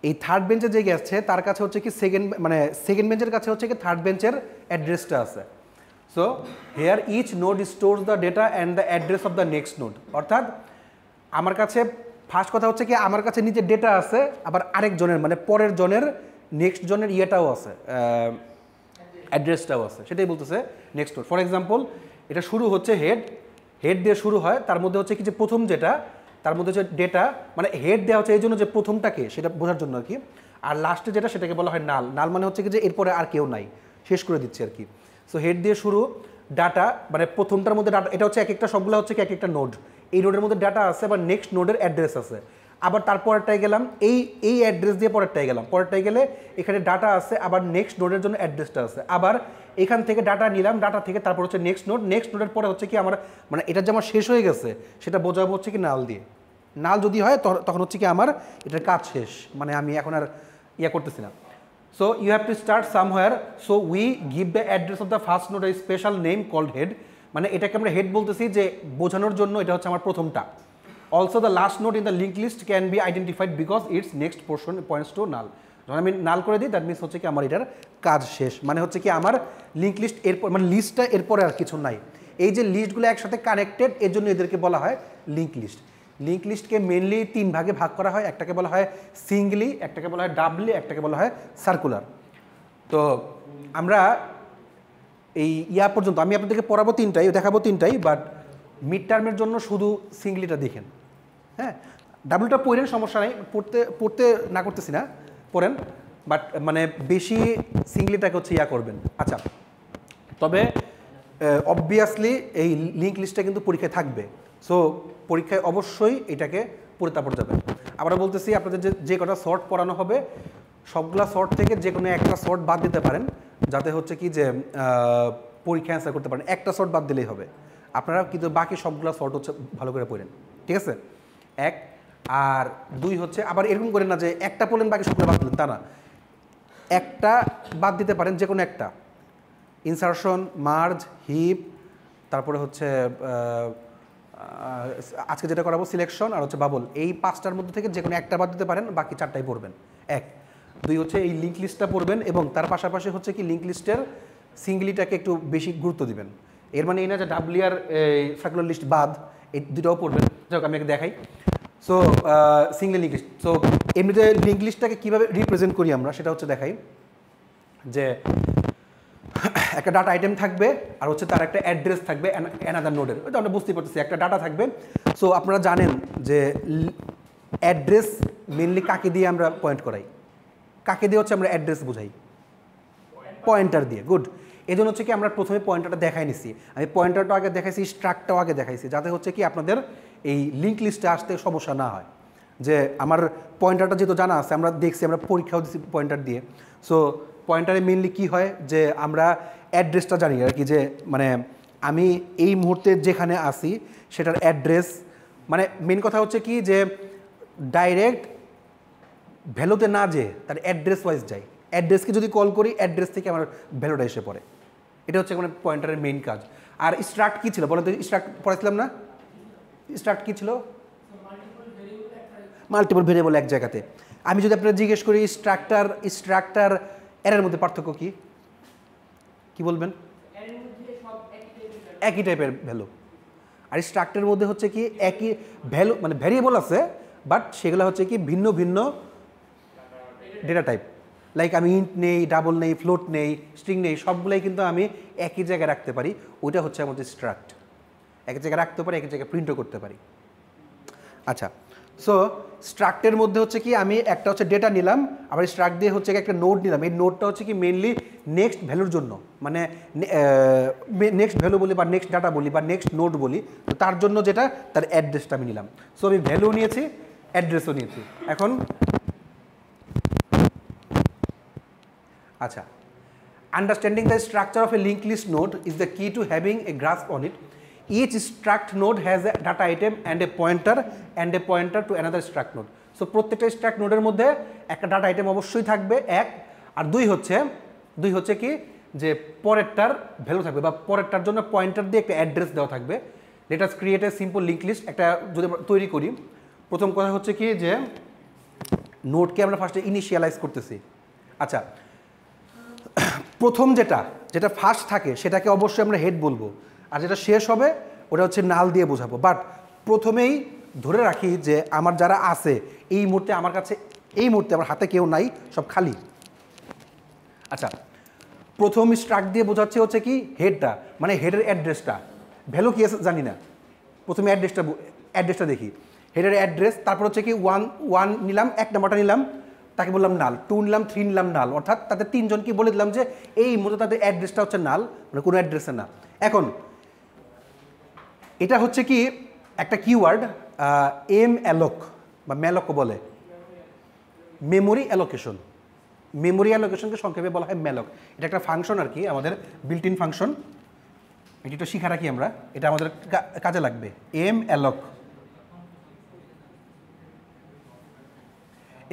এই থার্ড বেঞ্চে যে গেছে তার কাছে হচ্ছে কি সেকেন্ড বেঞ্চের কাছে হচ্ছে কি থার্ড বেঞ্চের অ্যাড্রেসটা আছে। So here each node stores the data and the address of the next node. অর্থাৎ আমার কাছে ফার্স্ট কথা হচ্ছে কি আমার কাছে নিজের ডেটা আছে, আবার আরেকজনের মানে পরের জনের নেক্সট জনের ইয়েটাও আছে, অ্যাড্রেসটাও আছে, সেটাই বলতেছে নেক্সট নোড। ফর এক্সাম্পল, এটা শুরু হচ্ছে হেড দিয়ে শুরু হয়, তার মধ্যে হচ্ছে কি যে প্রথম যেটা, তার মধ্যে হচ্ছে ডেটা, মানে হেড দেওয়া হচ্ছে এই জন্য যে প্রথমটাকে সেটা বোঝার জন্য আর কি। আর লাস্টে যেটা সেটাকে বলা হয় নাল। নাল মানে হচ্ছে কি যে এরপরে আর কেউ নাই, শেষ করে দিচ্ছে আর কি। সো হেড দিয়ে শুরু, ডাটা মানে প্রথমটার মধ্যে ডাটা, এটা হচ্ছে এক একটা সবগুলো হচ্ছে কি এক একটা নোড, এই নোডের মধ্যে ডাটা আছে, আবার নেক্সট নোডের অ্যাড্রেস আছে। আবার তারপরেরটায় গেলাম, এই অ্যাড্রেস দিয়ে পরেরটায় গেলে এখানে ডাটা আছে, আবার নেক্সট নোডের জন্য অ্যাড্রেসটা আছে। আবার এখান থেকে ডাটা নিলাম, ডাটা থেকে তারপর হচ্ছে নেক্সট নোডের পরে হচ্ছে কি আমার মানে এটা যে আমার শেষ হয়ে গেছে সেটা বোঝাবো হচ্ছে কি নাল দিয়ে। নাল যদি হয় তখন হচ্ছে কি আমার এটার কাজ শেষ, মানে আমি এখন আর করতেছি না। So you have to start somewhere, so we give the address of the first node a special name called head. মানে এটাকে আমরা হেড বলতেছি যে বোঝানোর জন্য এটা হচ্ছে আমার প্রথমটা। Also the last node in the link list can be identified because its next portion points to null. যখন আমি নাল করে দিই দ্যাট মিনস হচ্ছে কি আমার এটার কাজ শেষ, মানে হচ্ছে কি আমার লিঙ্ক লিস্ট এরপর মানে লিস্টটা এরপরে আর কিছু নাই। এই যে লিস্টগুলো একসাথে কানেক্টেড, এর জন্য এদেরকে বলা হয় লিঙ্ক লিস্ট। লিঙ্ক লিস্টকে মেনলি 3 ভাগে ভাগ করা হয়, একটাকে বলা হয় সিঙ্গলি, একটাকে বলা হয় ডাবলি, একটাকে বলা হয় সার্কুলার। তো আমরা এই পর্যন্ত আমি আপনাদেরকে পড়াবো 3টাই, দেখাবো 3টাই, বাট মিড টার্মের জন্য শুধু সিঙ্গলিটা দেখেন। হ্যাঁ, ডাবলটা পড়েন, সমস্যা নেই, পড়তে না করতেছি না, পড়েন, বাট মানে বেশি সিঙ্গলিটাকে হচ্ছে করবেন। আচ্ছা, তবে অবভিয়াসলি এই লিঙ্ক লিস্টটা কিন্তু পরীক্ষায় থাকবে। সো পরীক্ষায় অবশ্যই এটাকে পড়ে তারপর যাবেন। আবার বলতেছি, আপনাদের যে কটা শর্ট পড়ানো হবে সবগুলা শর্ট থেকে যে কোনো একটা শর্ট বাদ দিতে পারেন, যাতে হচ্ছে কি যে পরীক্ষা অ্যান্সার করতে পারেন। একটা শর্ট বাদ দিলেই হবে, আপনারা কিন্তু বাকি সবগুলা শর্ট হচ্ছে ভালো করে পড়েন, ঠিক আছে? 1 আর 2 হচ্ছে আবার এরকম করেন না যে একটা পড়লেন বাকি সবগুলো বাদ দিলেন, তা না, একটা বাদ দিতে পারেন, যে কোনো একটা, ইনসারশন, মার্জ, হিপ, তারপরে হচ্ছে আজকে যেটা করাবো সিলেকশন, আর হচ্ছে বাবল। এই 5টার মধ্যে থেকে যে কোনো একটা বাদ দিতে পারেন, বাকি 4টাই পড়বেন। 1 2 হচ্ছে এই লিঙ্ক লিস্টটা পড়বেন, এবং তার পাশাপাশি হচ্ছে কি লিঙ্ক লিস্টের সিঙ্গলিটাকে একটু বেশি গুরুত্ব দিবেন। এর মানে এই না যে ডাবলি আর সার্কুলার লিস্ট বাদ, এই দুটাও পড়বেন। যাক আমি দেখাই। So single link list, so এমনিতে লিঙ্ক লিস্টটাকে কীভাবে রিপ্রেজেন্ট করি আমরা সেটা হচ্ছে দেখাই, যে একটা ডাটা আইটেম থাকবে আর হচ্ছে তার একটা অ্যাড্রেস থাকবে অ্যানাদার নোডের, ওইটা আমরা বুঝতেই পারতেছি, একটা ডাটা থাকবে। সো আপনারা জানেন যে অ্যাড্রেস মেনলি কাকে দিয়ে আমরা পয়েন্ট করাই, কাকে দিয়ে হচ্ছে আমরা অ্যাড্রেস বোঝাই, পয়েন্টার দিয়ে। গুড, এই জন্য হচ্ছে কি আমরা প্রথমে পয়েন্টারটা দেখাই নিছি, আমি পয়েন্টারটা আগে দেখাইছি, স্ট্রাকটাও আগে দেখাইছি, যাতে হচ্ছে কি আপনাদের এই লিঙ্ক লিস্টে আসতে সমস্যা না হয়। যে আমার পয়েন্টারটা যেহেতু জানা আছে, আমরা দেখছি, আমরা পরীক্ষাও দিচ্ছি পয়েন্টার দিয়ে। সো পয়েন্টারে মেনলি কী হয় যে আমরা অ্যাড্রেসটা জানি আর কি, যে মানে আমি এই মুহূর্তে যেখানে আসি সেটার অ্যাড্রেস, মানে মেন কথা হচ্ছে কি যে ডাইরেক্ট ভ্যালুতে না যেয়ে তার অ্যাড্রেস ওয়াইজ যাই। অ্যাড্রেসকে যদি কল করি, অ্যাড্রেস থেকে আমার ভ্যালুটা এসে পড়ে। এটা হচ্ছে মানে পয়েন্টারের মেইন কাজ। আর স্ট্রাক্ট কী ছিল বলো তো? স্ট্রাক্ট পড়াইছিলাম না? স্ট্রাক্ট কী ছিল? মাল্টিপল ভেরিয়েবল এক জায়গাতে। আমি যদি আপনারা জিজ্ঞেস করি স্ট্রাক্টার এর মধ্যে পার্থক্য কী, কী বলবেন? একই টাইপের ভ্যালু। আর স্ট্রাক্টারের মধ্যে হচ্ছে কি একই ভ্যালু, মানে ভ্যারিয়েবল আছে, বাট সেগুলো হচ্ছে কি ভিন্ন ভিন্ন ডেটা টাইপ। লাইক আমি ইন্ট নেই, ডাবল নেই, ফ্লোট নেই, স্ট্রিং নেই, সবগুলোই কিন্তু আমি একই জায়গায় রাখতে পারি। ওইটা হচ্ছে আমাদের স্ট্রাক্ট। একই জায়গায় রাখতে পারি, একই জায়গায় প্রিন্টও করতে পারি। আচ্ছা, সো স্ট্রাক্টের মধ্যে হচ্ছে কি আমি একটা হচ্ছে ডেটা নিলাম, আবার স্ট্রাক্ট দিয়ে হচ্ছে একটা নোড নিলাম। এই নোডটা হচ্ছে কি মেনলি নেক্সট ভ্যালুর জন্য, মানে নেক্সট ভ্যালু বলি বা নেক্সট ডাটা বলি বা নেক্সট নোড বলি, তো তার জন্য যেটা তার অ্যাড্রেসটা আমি নিলাম। সো আমি ভ্যালু নিয়েছি, অ্যাড্রেসও নিয়েছি। এখন আচ্ছা, understanding the structure of a link list node is the key to having a grasp on it. Each struct node has a data item and a pointer to another struct node. So প্রত্যেকটা struct নোডের মধ্যে একটা data item অবশ্যই থাকবে এক, আর দুই হচ্ছে কি যে পরেরটার ভ্যালু থাকবে বা পরেরটার জন্য পয়েন্টার দিয়ে একটা অ্যাড্রেস দেওয়া থাকবে। Let us create a simple link list. একটা যদি তৈরি করি, প্রথম কথা হচ্ছে কি যে নোডকে আমরা ফার্স্টে ইনিশিয়ালাইজ করতেছি। আচ্ছা, প্রথম যেটা ফার্স্ট থাকে সেটাকে অবশ্যই আমরা হেড বলবো, আর যেটা শেষ হবে ওটা হচ্ছে নাল দিয়ে বোঝাবো। বাট প্রথমেই ধরে রাখি যে আমার যারা আছে এই মুহূর্তে আমার কাছে, এই মুহূর্তে আমার হাতে কেউ নাই, সব খালি। আচ্ছা, প্রথম স্ট্রাক দিয়ে বোঝাচ্ছে হচ্ছে কি হেডটা, মানে হেডের অ্যাড্রেসটা। ভ্যালু কি আছে জানি না, প্রথমে অ্যাড্রেসটা দেখি, হেডের অ্যাড্রেস। তারপর হচ্ছে কি ওয়ান নিলাম, এক নাম্বারটা নিলাম, তাকে বললাম নাল। 2 নিলাম, 3 নিলাম, নাল। অর্থাৎ তাদের তিনজনকে বলে দিলাম যে এই মুহূর্তে তাদের অ্যাড্রেসটা হচ্ছে নাল, মানে কোনো অ্যাড্রেসে না। এখন এটা হচ্ছে কি একটা কিওয়ার্ড, এম অ্যালোক বা ম্যালক বলে, মেমোরি অ্যালোকেশন। মেমোরি অ্যালোকেশনকে সংক্ষেপে বলা হয় ম্যালক। এটা একটা ফাংশন আর কি, আমাদের বিল্ট ইন ফাংশন। এটি একটু শিখা রাখি আমরা, এটা আমাদের কাজে লাগবে। Malloc,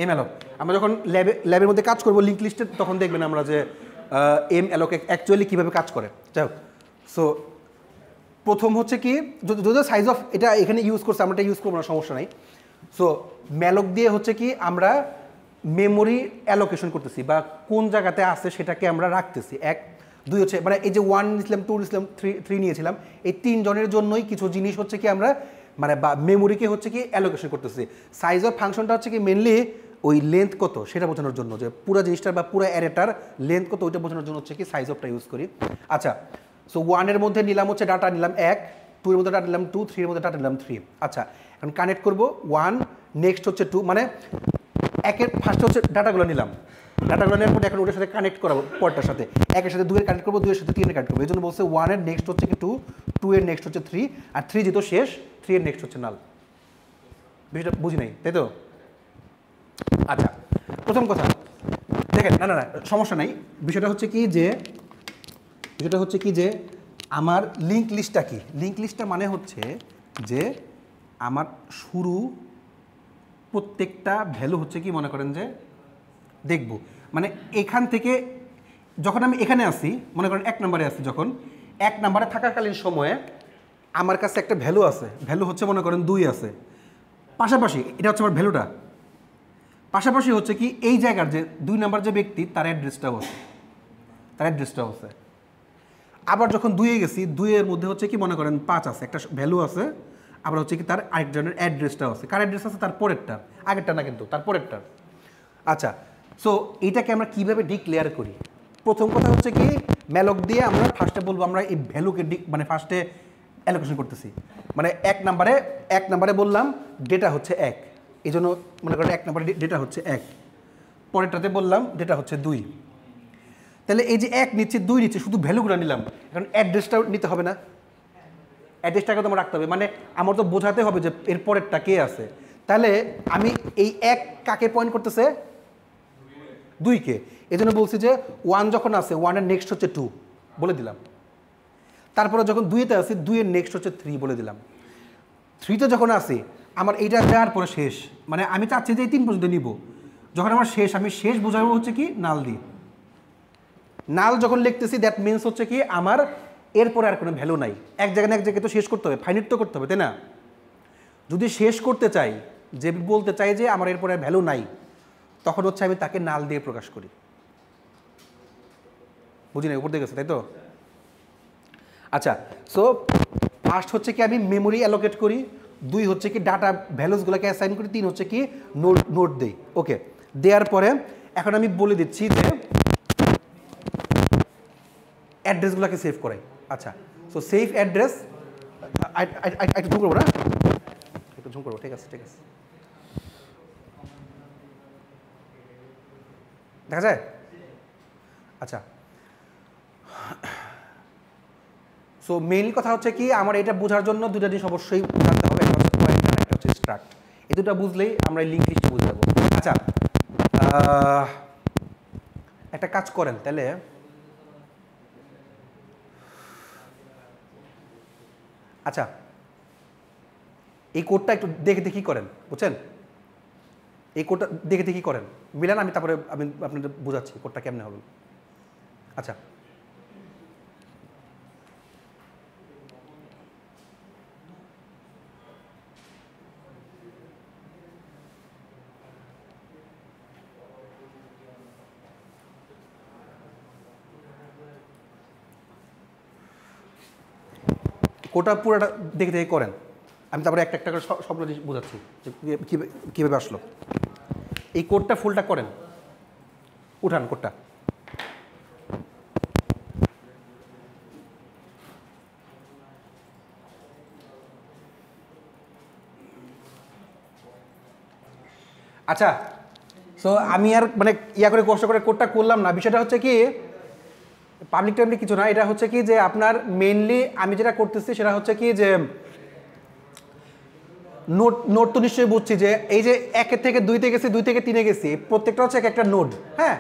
malloc. আমরা যখন ল্যাবের মধ্যে কাজ করবো লিঙ্ক লিস্টে, তখন দেখবেন আমরা যে এম অ্যালোক অ্যাকচুয়ালি কীভাবে কাজ করে। যাই হোক, সো প্রথম হচ্ছে কি যদি সাইজ অফ এটা এখানে ইউজ করছে, আমরা এটা ইউজ করবো না, সমস্যা নাই। সো ম্যালক দিয়ে হচ্ছে কি আমরা মেমোরি অ্যালোকেশন করতেছি বা কোন জায়গাতে আছে সেটাকে আমরা রাখতেছি। এক, দুই হচ্ছে মানে এই যে 1 নিয়েছিলাম, 2 নিয়েছিলাম, 3 নিয়েছিলাম, এই তিনজনের জন্যই কিছু জিনিস হচ্ছে কি আমরা মানে বা মেমোরিকে হচ্ছে কি অ্যালোকেশন করতেছি। সাইজ অফ ফাংশনটা হচ্ছে কি মেনলি ওই লেন্থ কত সেটা বোঝানোর জন্য, যে পুরো জিনিসটার বা পুরো অ্যারেটার লেন্থ কত ওইটা বোঝানোর জন্য হচ্ছে কি সাইজ অফটা ইউজ করি। আচ্ছা, সো 1 এর মধ্যে নিলাম হচ্ছে ডাটা নিলাম 1, 2 এর মধ্যে ডাটা নিলাম 2, 3 এর মধ্যে ডাটা নিলাম 3। আচ্ছা, এখন কানেক্ট করবো 1, নেক্সট হচ্ছে 2, মানে একের ফার্স্টে হচ্ছে ডাটাগুলো নিলাম, ডাটাগুলো নেওয়ার পর এখন ওটার সাথে কানেক্ট করাবো পরটার সাথে, একের সাথে 2 এর কানেক্ট করবো, 2 এর সাথে 3 এর কানেক্ট করবো। এই জন্য বলছে 1 এর নেক্সট হচ্ছে কি 2, 2 এর নেক্সট হচ্ছে 3, আর 3 যেহেতু শেষ 3 এর নেক্সট হচ্ছে নাল। বিষয়টা বুঝি নাই, তাই তো? আচ্ছা, প্রথম কথা দেখেন, না সমস্যা নাই। বিষয়টা হচ্ছে কি যে আমার লিঙ্ক লিস্টটা কি? লিঙ্ক লিস্টটা মানে হচ্ছে যে আমার শুরু প্রত্যেকটা ভ্যালু হচ্ছে কি মনে করেন যে দেখব, মানে এখান থেকে যখন আমি এখানে আসি, মনে করেন 1 নম্বরে আসি, যখন 1 নম্বরে থাকাকালীন সময়ে আমার কাছে একটা ভ্যালু আছে, ভ্যালু হচ্ছে মনে করেন 2 আছে, পাশাপাশি এটা হচ্ছে আমার ভ্যালুটা, পাশাপাশি হচ্ছে কি এই জায়গার যে 2 নম্বর যে ব্যক্তি তার অ্যাড্রেসটাও আছে, আবার যখন 2 গেছি 2 এর মধ্যে হচ্ছে কি মনে করেন 5 আছে, একটা ভ্যালু আছে, আবার হচ্ছে কি তার আরেকজনের অ্যাড্রেসটাও আছে। কার অ্যাড্রেস আছে? তার পরেরটা, আগেরটা না কিন্তু, তার পরেরটা। আচ্ছা, সো এইটাকে আমরা কিভাবে ডিক্লেয়ার করি? প্রথম কথা হচ্ছে কি ম্যালক দিয়ে আমরা ফার্স্টে বলবো আমরা এই ভ্যালুকে মানে ফার্স্টে অ্যালোকেশন করতেছি, মানে 1 নম্বরে বললাম ডেটা হচ্ছে 1, এই জন্য মনে করেন 1 নম্বরে ডেটা হচ্ছে 1, পরেরটাতে বললাম ডেটা হচ্ছে 2। তাহলে এই যে 1 নিচ্ছে 2 নিচ্ছে, শুধু ভ্যালুগুলো নিলাম, এখন অ্যাড্রেসটাও নিতে হবে না? অ্যাড্রেসটাকে তোমার রাখতে হবে, মানে আমার তো বোঝাতে হবে যে এর পরেরটা কে আছে। তাহলে আমি এই 1 কাকে পয়েন্ট করতেছে 2 কে, এই জন্য বলছি যে 1 যখন আছে 1 এর নেক্সট হচ্ছে 2 বলে দিলাম। তারপরে যখন 2-তে আসি 2 এর নেক্সট হচ্ছে 3 বলে দিলাম। 3-তে যখন আসি আমার এইটা দেওয়ার পরে শেষ, মানে আমি চাচ্ছি যে এই 3 পর্যন্ত নিব। যখন আমার শেষ, আমি শেষ বোঝাবো হচ্ছে কি নাল দিয়ে। নাল যখন লিখতেছি দ্যাট মিনস হচ্ছে কি আমার এরপরে আর কোনো ভ্যালু নাই। এক জায়গায় না এক জায়গায় তো শেষ করতে হবে, ফাইনাইট তো করতে হবে, তাই না? যদি শেষ করতে চাই, যে বলতে চাই যে আমার এরপরে আর ভ্যালু নাই, তখন হচ্ছে আমি তাকে নাল দিয়ে প্রকাশ করি। বুঝি না, উপর দিয়ে গেছে তাই তো? আচ্ছা, সো ফার্স্ট হচ্ছে কি আমি মেমোরি অ্যালোকেট করি, 2 হচ্ছে কি ডাটা ভ্যালুসগুলোকে অ্যাসাইন করি, 3 হচ্ছে কি নোট দেই। ওকে, দেওয়ার পরে এখন আমি বলে দিচ্ছি যে অ্যাড্রেসগুলোকে সেভ করাই। আচ্ছা, সো সেভ অ্যাড্রেস, একটু ঝুম করবো না, একটু ঝুম করবো, ঠিক আছে ঠিক আছে, দেখা যায়? আচ্ছা, সো মেইন কথা হচ্ছে কি আমার এটা বোঝার জন্য দুটা জিনিস অবশ্যই জানতে হবে, একটা হচ্ছে পয়েন্টার, একটা হচ্ছে স্ট্রাক্ট। এই দুটো বুঝলেই আমরা লিঙ্ক লিস্ট বুঝে যাবো। আচ্ছা, একটা কাজ করেন তাহলে, আচ্ছা এই কোডটা একটু দেখে দেখি করেন, বুঝছেন? এই কোডটা দেখে দেখি করেন, মিলান, আমি তারপরে আমি আপনাদের বোঝাচ্ছি কোডটা কেমনে হবে। আচ্ছা, কোডটা পুরোটা দেখে দেখে করেন, আমি তারপরে একটা একটা করে সবগুলো জিনিস বোঝাচ্ছি যে কীভাবে আসলো। এই কোডটা ফুলটা করেন, উঠান কোডটা। আচ্ছা, সো আমি আর মানে ইয়া করে কষ্ট করে কোডটা করলাম না। বিষয়টা হচ্ছে কি পাবলিক টাইমলি কিছু না, এটা হচ্ছে কি যে আপনার মেইনলি আমি যেটা করতেছি সেটা হচ্ছে কি যে নোট তো নিশ্চয়ই বুঝছি যে এই যে 1 থেকে 2-তে গেছি, 2 থেকে 3-এ গেছি, প্রত্যেকটা হচ্ছে একটা নোড। হ্যাঁ,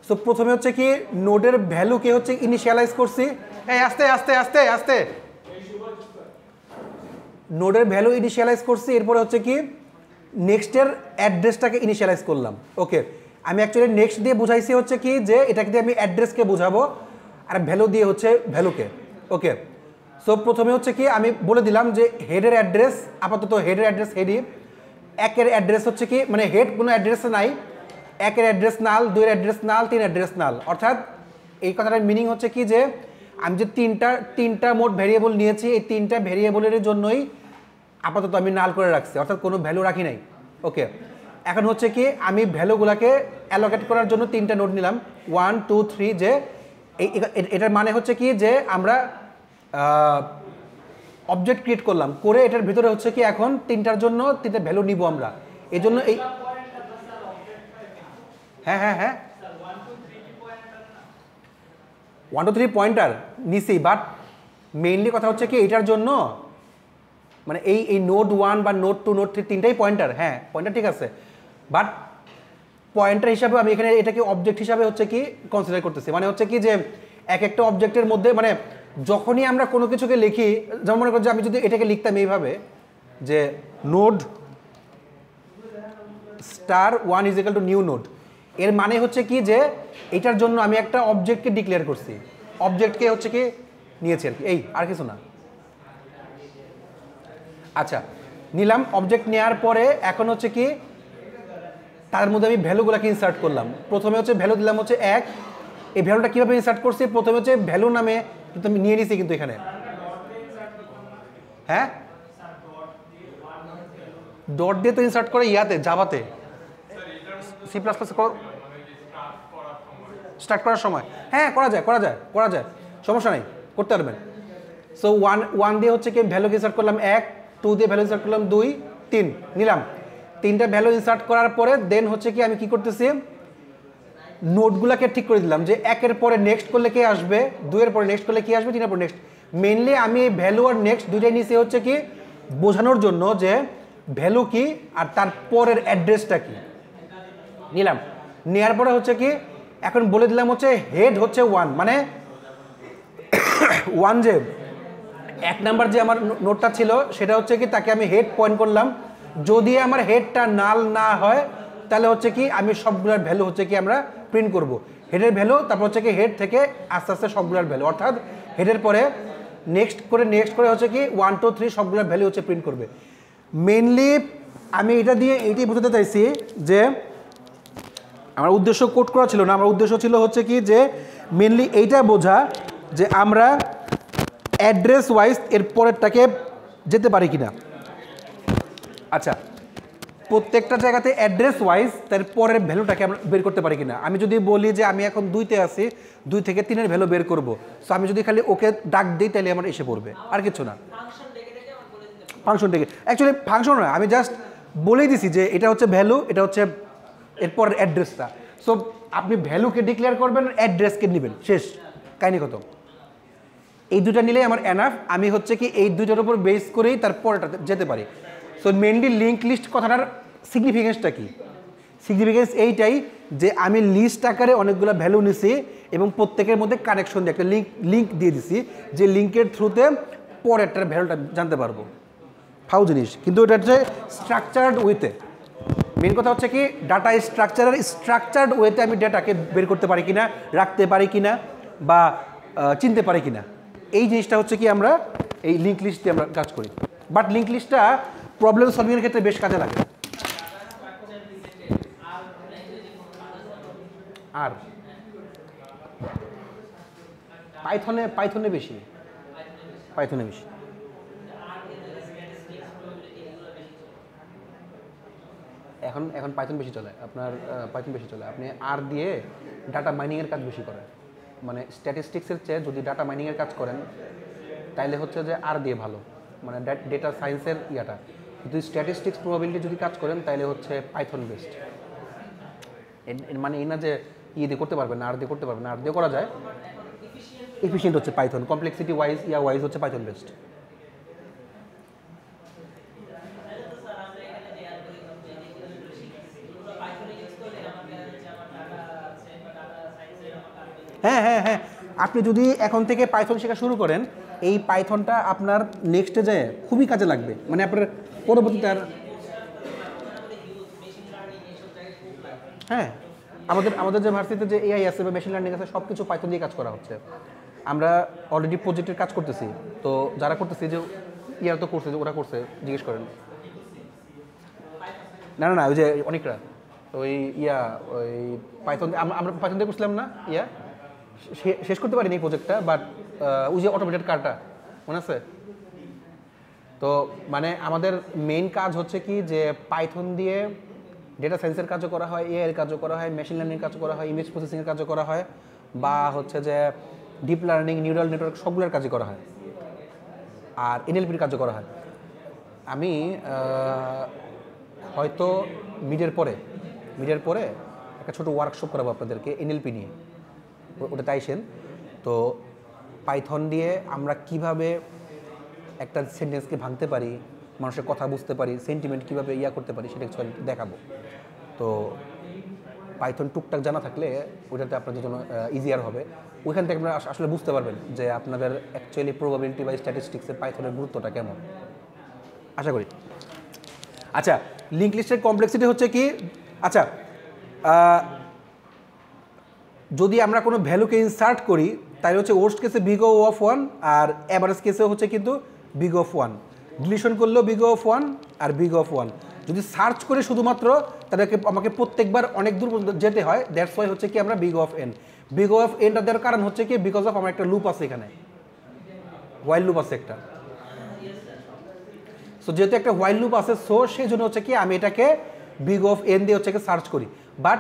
সো প্রথমে হচ্ছে কি নোডের ভ্যালুকে হচ্ছে ইনিশিয়ালাইজ করছি, এই আস্তে আস্তে আস্তে আস্তে নোডের ভ্যালু ইনিশিয়ালাইজ করছি, এরপরে হচ্ছে কি নেক্সটের অ্যাড্রেসটাকে ইনিশিয়ালাইজ করলাম। ওকে, আমি অ্যাকচুয়ালি নেক্সট দিয়ে বুঝাইছি হচ্ছে কি যে এটাকে দিয়ে আমি অ্যাড্রেসকে বোঝাবো, আর ভ্যালু দিয়ে হচ্ছে ভ্যালুকে। ওকে, সো প্রথমে হচ্ছে কি আমি বলে দিলাম যে হেডের অ্যাড্রেস, আপাতত হেডের অ্যাড্রেস হেডই, 1-এর অ্যাড্রেস হচ্ছে কি মানে হেড কোনো অ্যাড্রেস নাই, 1-এর অ্যাড্রেস নাল, 2-এর অ্যাড্রেস নাল, 3 অ্যাড্রেস নাল। অর্থাৎ এই কথাটার মিনিং হচ্ছে কি যে আমি যে তিনটা মোট ভ্যারিয়েবল নিয়েছি, এই 3টা ভ্যারিয়েবলের জন্যই আপাতত আমি নাল করে রাখছি, অর্থাৎ কোনো ভ্যালু রাখি নাই। ওকে, এখন হচ্ছে কি আমি ভ্যালুগুলোকে অ্যালোকেট করার জন্য 3টা নোড নিলাম, 1 2 3, যে এটার মানে হচ্ছে কি যে আমরা অবজেক্ট ক্রিয়েট করলাম, করে এটার ভিতরে হচ্ছে কি এখন 3টার জন্য 3টা ভ্যালু নিব আমরা। এই জন্য এই হ্যাঁ হ্যাঁ হ্যাঁ 1 2 3 পয়েন্টার নিছি, বাট মেইনলি কথা হচ্ছে কি এটার জন্য মানে এই নোড 1 বা নোড 2 নোড 3 তিনটাই পয়েন্টার। হ্যাঁ, পয়েন্টার ঠিক আছে, বাট পয়েন্টার হিসাবে আমি এখানে এটাকে অবজেক্ট হিসাবে হচ্ছে কি কনসিডার করতেছি। মানে হচ্ছে কি যে একটা অবজেক্টের মধ্যে মানে যখনই আমরা কোনো কিছুকে লিখি, যেমন মনে করো যে আমি যদি এটাকে লিখতাম এইভাবে যে node star 1 is equal to new node, এর মানে হচ্ছে কি যে এটার জন্য আমি একটা অবজেক্টকে ডিক্লেয়ার করছি, অবজেক্টকে হচ্ছে কি নিয়েছি আর কি, এই আর কিছু না। আচ্ছা, নিলাম অবজেক্ট নেওয়ার পরে এখন হচ্ছে কি তার মধ্যে আমি ভ্যালুগুলোকে ইনসার্ট করলাম। প্রথমে হচ্ছে ভ্যালু দিলাম হচ্ছে 1, এই ভ্যালুটা কীভাবে ইনসার্ট করছি, প্রথমে হচ্ছে ভ্যালু নামে কিন্তু আমি নিয়ে নিছি কিন্তু এখানে, হ্যাঁ ডট দিয়ে তো ইনসার্ট করে ইয়াতে জাভাতে, সি প্লাস প্লাস স্টার্ট করার সময়, হ্যাঁ করা যায়, সমস্যা নেই, করতে পারবেন। সো 1 দিয়ে হচ্ছে কি ভ্যালুকে ইনসার্ট করলাম 1, 2 দিয়ে ভ্যালু ইনসার্ট করলাম 2, 3 নিলাম, 3টা ভ্যালু ইনসার্ট করার পরে দেন হচ্ছে কি আমি কি করতেছি নোটগুলোকে ঠিক করে দিলাম যে 1-এর পরে নেক্সট করলে কে আসবে, 2-এর পরে নেক্সট করলে কি আসবে, 3-এর পরে নেক্সট। মেইনলি আমি এই ভ্যালু আর নেক্সট দুইটাই নিচে হচ্ছে কি বোঝানোর জন্য যে ভ্যালু কি আর তার পরের অ্যাড্রেসটা কি নিলাম। নেওয়ার পরে হচ্ছে কি এখন বলে দিলাম হচ্ছে হেড হচ্ছে 1, মানে 1 যে 1 নাম্বার যে আমার নোটটা ছিল সেটা হচ্ছে কি তাকে আমি হেড পয়েন্ট করলাম। যদি আমার হেডটা নাল না হয় তাহলে হচ্ছে কি আমি সবগুলোর ভ্যালু হচ্ছে কি আমরা প্রিন্ট করব। হেডের ভ্যালু তারপর হচ্ছে কি হেড থেকে আস্তে আস্তে সবগুলোর ভ্যালু, অর্থাৎ হেডের পরে নেক্সট করে হচ্ছে কি 1 2 3 সবগুলোর ভ্যালু হচ্ছে প্রিন্ট করবে। মেনলি আমি এটা দিয়ে এইটাই বোঝাতে চাইছি যে আমার উদ্দেশ্য কোড করা ছিল না, আমার উদ্দেশ্য ছিল হচ্ছে কি যে মেনলি এইটা বোঝা যে আমরা অ্যাড্রেস ওয়াইজ এর পরেরটাকে যেতে পারি কিনা। আচ্ছা, প্রত্যেকটা জায়গাতে অ্যাড্রেস ওয়াইজ তার পরের ভ্যালুটাকে আমরা বের করতে পারি কিনা। আমি যদি বলি যে আমি এখন 2-তে আছি, 2 থেকে 3-এর ভ্যালু বের করব, সো আমি যদি খালি ওকে ডাক দিই তাহলে আমার এসে পড়বে, আর কিছু না। ফাংশন থেকে অ্যাকচুয়ালি ফাংশন না, আমি জাস্ট বলেই দিছি যে এটা হচ্ছে ভ্যালু, এটা হচ্ছে এরপর অ্যাড্রেসটা। সো আপনি ভ্যালুকে ডিক্লেয়ার করবেন, অ্যাড্রেসকে নেবেন, শেষ, কাহিনি কত। এই দুটা নিলেই আমার এনাফ। আমি হচ্ছে কি এই দুটার উপর বেস করেই তারপরটা যেতে পারি। সো মেনলি লিঙ্ক লিস্ট কথাটার সিগনিফিকেন্সটা কি? সিগনিফিকেন্স এইটাই যে আমি লিস্ট আকারে অনেকগুলো ভ্যালু নিছি এবং প্রত্যেকের মধ্যে কানেকশন দিয়ে একটা লিঙ্ক দিয়ে দিছি, যে লিঙ্কের থ্রুতে পরেরটার ভ্যালুটা জানতে পারবো। ফাউ জিনিস, কিন্তু এটা হচ্ছে স্ট্রাকচার্ড ওয়েতে। মেন কথা হচ্ছে কি ডাটা স্ট্রাকচার্ড ওয়েতে আমি ডেটাকে বের করতে পারি কিনা, রাখতে পারি কিনা বা চিনতে পারি কিনা, এই জিনিসটা হচ্ছে কি আমরা এই লিঙ্ক লিস্ট দিয়ে আমরা কাজ করি। বাট লিঙ্ক লিস্টটা প্রবলেম সলভিংয়ের ক্ষেত্রে বেশ কাজে লাগে। আর পাইথনে বেশি এখন পাইথন বেশি চলে আপনার, পাইথন বেশি চলে। আপনি আর দিয়ে ডাটা মাইনিংয়ের কাজ বেশি করেন, মানে স্ট্যাটিস্টিক্সের চেয়ে যদি ডাটা মাইনিংয়ের কাজ করেন তাইলে হচ্ছে যে আর দিয়ে ভালো, মানে ডেটা সায়েন্সের ইয়াটা। কিন্তু স্ট্যাটিস্টিক্স প্রবাবিলিটি যদি কাজ করেন তাইলে হচ্ছে পাইথন বেস্ট। মানে এই না যে দিয়ে করতে পারবেন না, আর দিয়ে করতে পারবেন না, আর দিয়ে করা যায়, এফিশিয়েন্ট হচ্ছে পাইথন, কমপ্লেক্সিটি ওয়াইজ হচ্ছে পাইথন বেস্ট। হ্যাঁ, আপনি যদি এখন থেকে পাইথন শেখা শুরু করেন, এই পাইথনটা আপনার নেক্সটে যায় খুবই কাজে লাগবে, মানে আপনার পরবর্তীতে আর। হ্যাঁ, আমাদের যে ভার্সিটিতে যে এআই আছে বা মেশিন লার্নিং আছে সব কিছু পাইথন দিয়ে কাজ করা হচ্ছে। আমরা অলরেডি প্রজেক্টের কাজ করতেছি, তো যারা করতেছি যে ইয়ার তো করছে, যে ওরা করছে জিজ্ঞেস করেন। না ওই যে অনেকরা ওই ওই পাইথন আমরা পাইথন দিয়ে করছিলাম না, শেষ করতে পারিনি এই প্রজেক্টটা, বাট ওই যে অটোমেটেড কারটা মনে আছে তো। মানে আমাদের মেইন কাজ হচ্ছে কি যে পাইথন দিয়ে ডেটা সায়েন্সের কাজও করা হয়, এআই এর কাজও করা হয়, মেশিন লার্নিং কাজও করা হয়, ইমেজ প্রসেসিংয়ের কাজও করা হয়, বা হচ্ছে যে ডিপ লার্নিং, নিউরাল নেটওয়ার্ক সবগুলোর কাজই করা হয়, আর এনএলপির কাজও করা হয়। আমি হয়তো মিডের পরে একটা ছোটো ওয়ার্কশপ করাবো আপনাদেরকে এনএলপি নিয়ে, ওটা তাইছেন। তো পাইথন দিয়ে আমরা কিভাবে একটা সেন্টেন্সকে ভাঙতে পারি, মানুষের কথা বুঝতে পারি, সেন্টিমেন্ট কীভাবে করতে পারি সেটা দেখাবো। তো পাইথন টুকটাক জানা থাকলে ওইটাতে আপনাদের জন্য ইজিয়ার হবে। ওইখান থেকে আপনারা আসলে বুঝতে পারবেন যে আপনাদের অ্যাকচুয়ালি প্রবাবিলিটি বা স্ট্যাটিস্টিক্সের পাইথনের গুরুত্বটা কেমন, আশা করি। আচ্ছা, লিঙ্ক লিস্টের কমপ্লেক্সিটি হচ্ছে কি, আচ্ছা যদি আমরা কোনো ভ্যালুকে ইনসার্ট করি তাহলে হচ্ছে ওয়ার্স্ট কেসে বিগ অফ 1 আর অ্যাভারেজ কেসে হচ্ছে কিন্তু বিগ অফ 1, ডিলিশন করলেও বিগ অফ 1 আর বিগ অফ 1। যদি সার্চ করি শুধুমাত্র তাহলে আমাকে প্রত্যেকবার অনেক দূর পর্যন্ত যেতে হয়, দ্যাটস ওয়াই হচ্ছে কি আমরা big of N. Big of এনটা দেওয়ার কারণ হচ্ছে কি বিকজ অফ আমার একটা লুপ আছে, এখানে হোয়াইল লুপ আছে একটা। সো যেহেতু একটা হোয়াইল লুপ আছে, সো সেই জন্য হচ্ছে কি আমি এটাকে বিগ অফ এন দিয়ে হচ্ছে কি সার্চ করি। বাট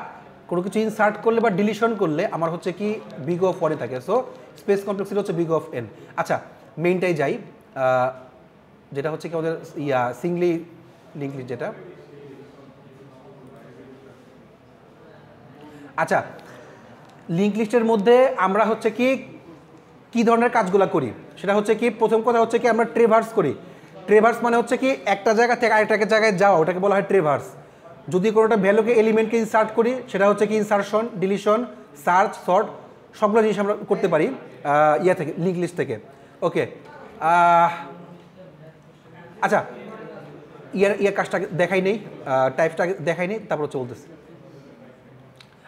কোনো কিছু ইনসার্ট করলে বা ডিলিশন করলে আমার হচ্ছে কি বিগ অফ 1 থাকে। সো স্পেস কমপ্লেক্সিটি হচ্ছে বিগ অফ এন। আচ্ছা, মেইনটাই যাই, যেটা হচ্ছে কি আমাদের সিঙ্গলি লিঙ্ক লিস্ট যেটা। আচ্ছা, লিঙ্ক লিস্টের মধ্যে আমরা হচ্ছে কি ধরনের কাজগুলো করি সেটা হচ্ছে কি, প্রথম কথা হচ্ছে কি আমরা ট্রেভার্স করি। ট্রেভার্স মানে হচ্ছে কি একটা জায়গা থেকে আরেকটা জায়গায় যাওয়া, ওটাকে বলা হয় ট্রেভার্স। যদি কোনোটা ভ্যালুকে এলিমেন্টকে ইনসার্ট করি সেটা হচ্ছে কি ইনসার্শন, ডিলিশন, সার্চ, সর্ট, সবগুলো জিনিস আমরা করতে পারি ইয়া থেকে, লিঙ্ক লিস্ট থেকে। ওকে, আচ্ছা ইয়ার কাজটা দেখাই নেই, টাইপসটা দেখাই নেই, তারপর চলতেছে।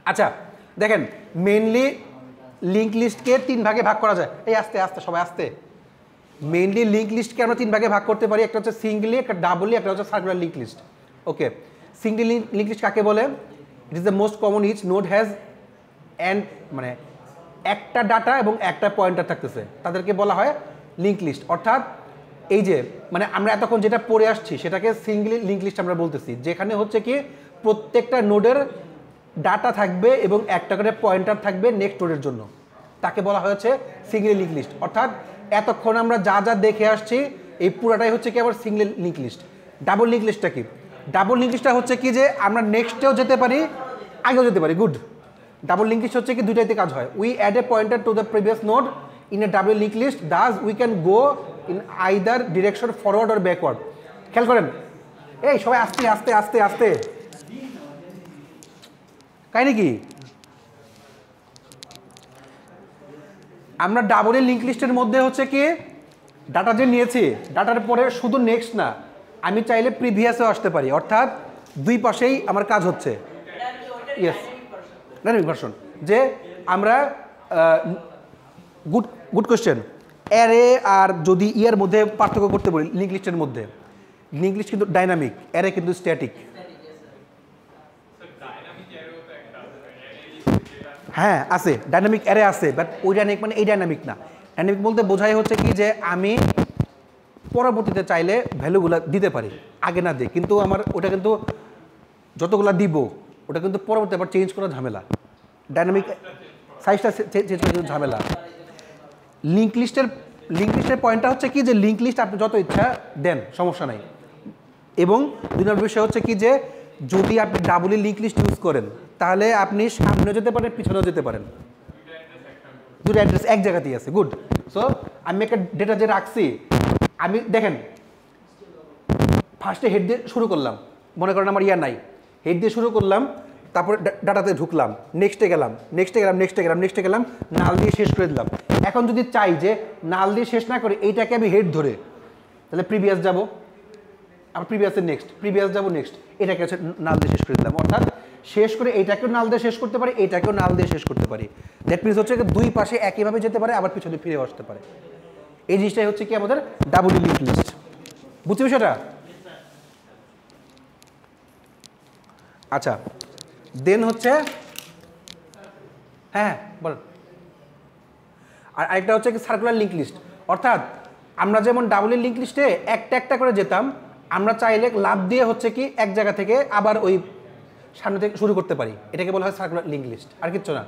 আচ্ছা দেখেন, মেইনলি লিঙ্ক লিস্টকে 3 ভাগে ভাগ করা যায়। এই আস্তে আস্তে সবাই আস্তে। মেইনলি লিঙ্ক লিস্টকে আমরা 3 ভাগে ভাগ করতে পারি, একটা হচ্ছে সিঙ্গলি, একটা ডাবলি, একটা হচ্ছে circular link list. Okay, single link list কাকে বলে? It is the most common, each node has and মানে একটা ডাটা এবং একটা পয়েন্টার থাকতেছে, তাদেরকে বলা হয় লিঙ্ক লিস্ট। অর্থাৎ এই যে মানে আমরা এতক্ষণ যেটা পড়ে আসছি সেটাকে সিঙ্গল লিঙ্ক লিস্ট আমরা বলতেছি, যেখানে হচ্ছে কি প্রত্যেকটা নোডের ডাটা থাকবে এবং একটা করে পয়েন্টার থাকবে নেক্সট নোডের জন্য, তাকে বলা হয়েছে সিঙ্গল লিঙ্ক লিস্ট। অর্থাৎ এতক্ষণ আমরা যা যা দেখে আসছি এই পুরাটাই হচ্ছে কি আবার single link list. Double link লিস্টটা কি? ডাবল লিঙ্ক লিস্টটা হচ্ছে কি যে আমরা নেক্সটেও যেতে পারি, আগেও যেতে পারি। গুড। ডাবল লিঙ্ক লিস্ট হচ্ছে কি দুইটাইতে কাজ হয়। We add a pointer to the previous node in a double link list, thus we can go in either direction forward or backward. খেয়াল করেন, এই সবাই আস্তে আস্তে আস্তে আস্তে, কাহিনি কি? আমরা ডাবল লিঙ্ক লিস্টের মধ্যে হচ্ছে কি ডাটা যে নিয়েছি, ডাটার পরে শুধু নেক্সট না, আমি চাইলে প্রিভিয়াসেও আসতে পারি। অর্থাৎ দুই পাশেই আমার কাজ হচ্ছে। Yes, dynamic version. যে আমরা গুড কোয়েশ্চেন। অ্যারে আর যদি ইয়ার মধ্যে পার্থক্য করতে বলি, লিঙ্ক লিস্টের মধ্যে লিঙ্ক লিস্ট কিন্তু ডাইনামিক, অ্যারে কিন্তু স্ট্যাটিক। হ্যাঁ আছে, ডাইনামিক অ্যারে আছে, বাট ওই ডাইনামিক মানে এই ডাইনামিক না। ডাইনামিক বলতে বোঝাই হচ্ছে কি যে আমি পরবর্তীতে চাইলে ভ্যালুগুলো দিতে পারি, আগে না দিই, কিন্তু আমার ওটা কিন্তু যতগুলো দিব ওটা কিন্তু পরবর্তী আবার চেঞ্জ করা ঝামেলা। ডাইনামিক সাইজটা চেঞ্জ করা কিন্তু ঝামেলা। লিঙ্ক লিস্টের পয়েন্টটা হচ্ছে কি যে লিঙ্ক লিস্ট আপনি যত ইচ্ছা দেন, সমস্যা নাই। এবং 2 নম্বর বিষয় হচ্ছে কি যে যদি আপনি ডাবলি লিঙ্ক লিস্ট ইউজ করেন তাহলে আপনি সামনেও যেতে পারেন, পিছনেও যেতে পারেন, দুটো অ্যাড্রেস এক জায়গাতেই আছে। গুড। সো আমি একটা ডেটা যে রাখছি, আমি দেখেন ফার্স্টে হেড দিয়ে শুরু করলাম, মনে করেন আমার ইয়া নাই, হেড দিয়ে শুরু করলাম, তারপরে ডাটাতে ঢুকলাম, নেক্সটে গেলাম, নেক্সটে গেলাম, নাল দিয়ে শেষ করে দিলাম। এখন যদি চাই যে নাল দিয়ে শেষ না করে এইটাকে আমি হেড ধরে, তাহলে প্রিভিয়াস যাব, আবার প্রিভিয়াসের নেক্সট, প্রিভিয়াস যাব নেক্সট, এটাকে হচ্ছে নাল দিয়ে শেষ করে দিলাম। অর্থাৎ শেষ করে এইটাকেও নাল দিয়ে শেষ করতে পারি, এইটাকেও নাল দিয়ে শেষ করতে পারি। দ্যাট মিনস হচ্ছে দুই পাশে একইভাবে যেতে পারে, আবার পিছনে ফিরে আসতে পারে। এই জিনিসটাই হচ্ছে কি আমাদের ডাবল লিঙ্ক লিস্ট। বুঝছি বিষয়টা? আচ্ছা, দেন হচ্ছে হ্যাঁ বলেন। আর আরেকটা হচ্ছে কি সার্কুলার লিঙ্ক লিস্ট। অর্থাৎ আমরা যেমন ডাবল লিঙ্ক লিস্টে একটা একটা করে যেতাম, আমরা চাইলে লাভ দিয়ে হচ্ছে কি এক জায়গা থেকে আবার ওই সামনে থেকে শুরু করতে পারি, এটাকে বলা হয় সার্কুলার লিঙ্ক লিস্ট, আর কিচ্ছু না।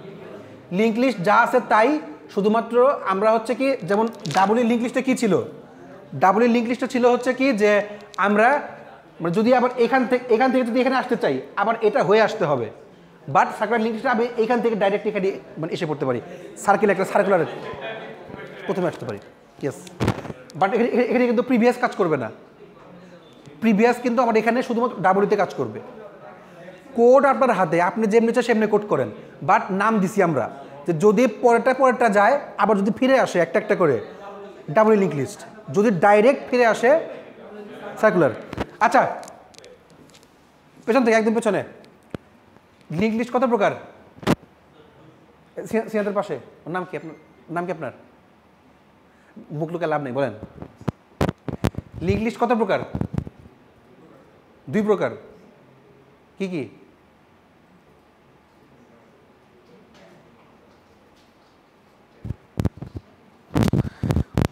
লিঙ্ক লিস্ট যা আছে তাই, শুধুমাত্র আমরা হচ্ছে কি যেমন ডাবল লিঙ্ক লিস্টে কী ছিল, ডাবল লিঙ্ক লিস্টে ছিল হচ্ছে কি যে আমরা যদি আবার এখান থেকে যদি এখানে আসতে চাই, আবার এটা হয়ে আসতে হবে। বাট সার্কুলার লিঙ্ক লিস্টে আমি এখান থেকে ডাইরেক্ট এখানে মানে এসে পড়তে পারি, একটা সার্কুলার প্রথমে আসতে পারি। ইয়েস, বাট এখানে কিন্তু প্রিভিয়াস কাজ করবে না। প্রিভিয়াস কিন্তু আমার এখানে শুধুমাত্র ডাবলিতে কাজ করবে। কোড আপনার হাতে, আপনি যেমনি চান সেমনি কোড করেন, বাট নাম দিছি আমরা যে যদি পরেরটা যায় আবার যদি ফিরে আসে একটা একটা করে ডাবল লিঙ্ক লিস্ট, যদি ডাইরেক্ট ফিরে আসে সার্কুলার। আচ্ছা, পেছন থেকে একদম পেছনে, লিঙ্ক লিস্ট কত প্রকার? সিনাদের পাশে, ওর নাম কি? আপনার মুখ লুকে লাভ নেই, বলেন। লিঙ্ক লিস্ট কত প্রকার? 2 প্রকার। কি কি?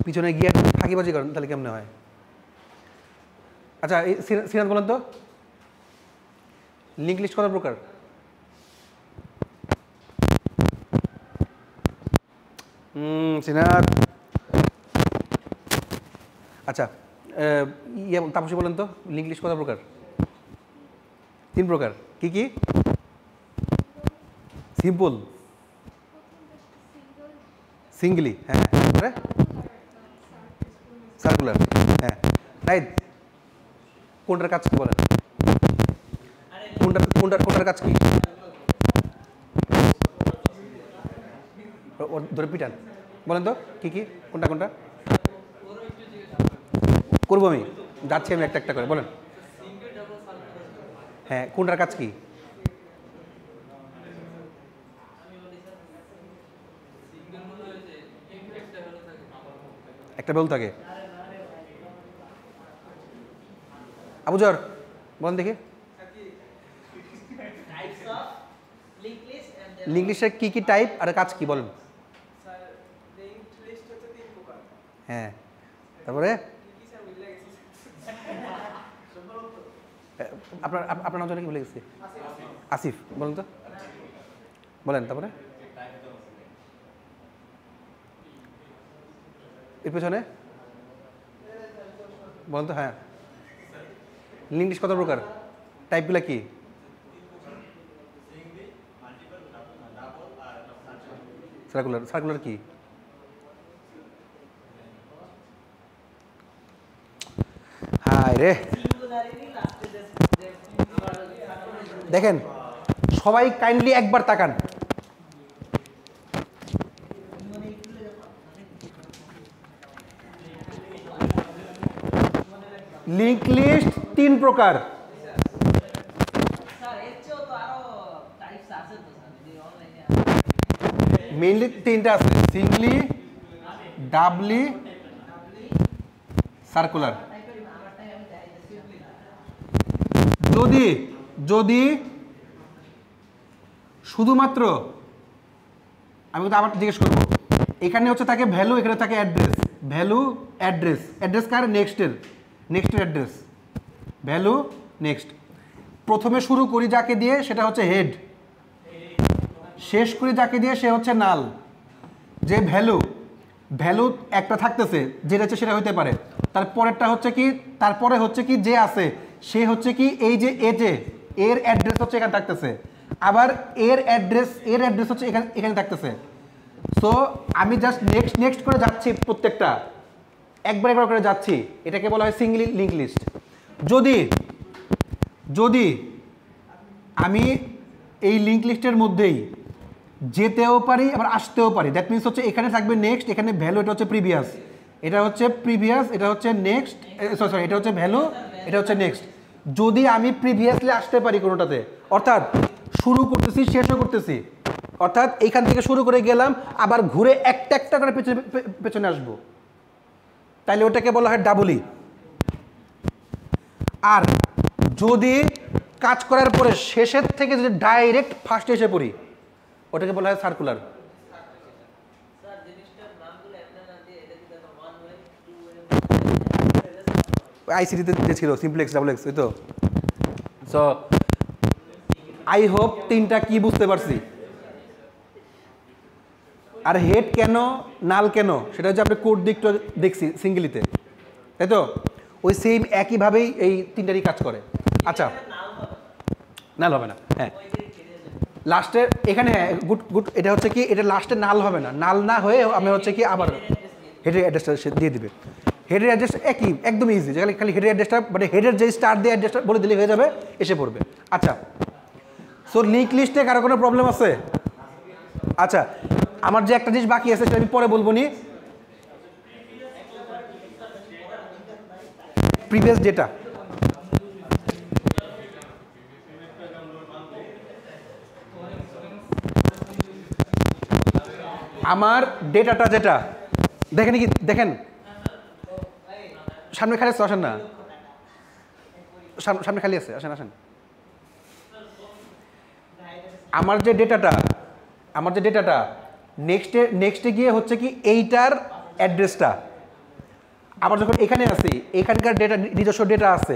পিছনে গিয়ে ফাঁকিবাজি করেন তাহলে কেমনে হয়? আচ্ছা, এই সিনাদ বলেন তো, লিঙ্ক লিস্ট কত প্রকার? সিনাদ। আচ্ছা, তাপসী বলেন তো, লিঙ্ক লিস্ট কত প্রকার? 3 প্রকার। কি কি? সিম্পল, সিঙ্গলি, হ্যাঁ, সার্কুলার, হ্যাঁ। রাইট, কোনটার কাজ কি বলেন? আরে কোনটার কাজ কি? ওর ধরে পিটান, বলেন তো কি কি, কোনটা কোনটা করবো আমি, যাচ্ছি আমি একটা একটা করে, বলেন। হ্যাঁ, কোনটার কাজ কি? একটা বেল থাকে। আবুজর বলেন দেখি, types of link list and their link লিস্টের কি কি টাইপ আর কাজ কি বলেন? স্যার লিংক লিস্ট হচ্ছে 3 প্রকার। হ্যাঁ, তারপরে কি স্যার বুঝলে গেছি? আপনার আপনার নাম জানি কি ভুলে গেছি? আসিফ, বলেন তো, বলেন তারপরে এর পেছনে বলেন তো। হ্যাঁ, লিঙ্ক লিস্ট কত প্রকার, টাইপগুলো কি? সার্কুলার, সার্কুলার কি? হায় রে, সিঙ্গুলারিটি লাস্টে যে দেখেন সবাই কাইন্ডলি একবার তাকান। লিঙ্ক লিস্ট 3 প্রকার। স্যার এর চেয়েও তো আরো টাইপস আছে তো স্যার, যদি অনলাইনে মেইনলি 3টা আছে, সিঙ্গলি, ডাবলি, সার্কুলার। যদি যদি শুধুমাত্র, আমি কিন্তু আবার জিজ্ঞেস করবো, এখানে হচ্ছে থাকে ভ্যালু, এখানে থাকে অ্যাড্রেস, ভ্যালু অ্যাড্রেস, অ্যাড্রেস কার? নেক্সটের অ্যাড্রেস, ভ্যালু নেক্সট। প্রথমে শুরু করি যাকে দিয়ে সেটা হচ্ছে হেড, শেষ করি যাকে দিয়ে সে হচ্ছে নাল। যে ভ্যালু একটা থাকতেছে যেটা হচ্ছে সেটা হতে পারে, তারপরেরটা হচ্ছে কি, তারপরে হচ্ছে কি যে আছে সে হচ্ছে কি এই যে এর অ্যাড্রেস হচ্ছে এখানে থাকতেছে, আবার এর অ্যাড্রেস হচ্ছে এখানে থাকতেছে। সো আমি জাস্ট নেক্সট করে যাচ্ছি, প্রত্যেকটা একবার করে যাচ্ছি, এটাকে বলা হয় সিঙ্গলি লিঙ্ক লিস্ট। যদি আমি এই লিঙ্ক লিস্টের মধ্যেই যেতেও পারি আবার আসতেও পারি, দ্যাট মিনস হচ্ছে এখানে থাকবে নেক্সট, এখানে ভ্যালু, এটা হচ্ছে প্রিভিয়াস, এটা হচ্ছে প্রিভিয়াস, এটা হচ্ছে নেক্সট, সরি এটা হচ্ছে ভ্যালু, এটা হচ্ছে নেক্সট। যদি আমি প্রিভিয়াসলি আসতে পারি কোনোটাতে, অর্থাৎ শুরু করতেছি শেষও করতেছি, অর্থাৎ এইখান থেকে শুরু করে গেলাম আবার ঘুরে একটা করে পেছনে আসবো, তাইলে ওটাকে বলা হয় ডাবলি। আর যদি কাজ করার পরে শেষের থেকে যদি ডাইরেক্ট ফার্স্টে এসে পড়ি, ওটাকে বলা হয় সার্কুলার। স্যার জিনিসটার নামগুলো এমন না দিয়ে এটা যদি আমরা 1 ওয়ে 2 ওয়ে আইসিটিতে যে ছিল সিমপ্লেক্স, ডাবল এক্স, ওই তো। সো আই হোপ 3টা কি বুঝতে পারছি। আর হেড কেন, নাল কেন, সেটা হচ্ছে আপনি কোড দিকটা দেখছি সিঙ্গেলিতে, তাই তো? ওই সেম একইভাবেই এই 3টারই কাজ করে। আচ্ছা, নাল হবে না, হ্যাঁ লাস্টে এখানে, হ্যাঁ গুড, এটা হচ্ছে কি, এটা লাস্টে নাল হবে না, নাল না হয়ে আমি হচ্ছে কি আবার হেডের অ্যাড্রেসটা সে দিয়ে দিবে। হেডের অ্যাড্রেস একই, একদম ইজি, খালি হেডের অ্যাড্রেসটা, মানে হেডের যে স্টার দিয়ে অ্যাড্রেসটা বলে দিলে হয়ে যাবে, এসে পড়বে। আচ্ছা, সো লিঙ্ক লিস্টে কারো কোনো প্রবলেম আছে? আচ্ছা, আমার যে একটা জিনিস বাকি আছে সেটা আমি পরে বলবো নি, প্রিভিয়াস ডেটা। আমার ডেটাটা যেটা দেখেন কি, দেখেন সামনে খালি আছে, আসেন না, সামনে খালি আছে, আসেন। আমার যে ডেটাটা নেক্সটে গিয়ে হচ্ছে কি এইটার অ্যাড্রেসটা, আবার যখন এখানে আসি এখানকার ডেটা, নিজস্ব ডেটা আছে,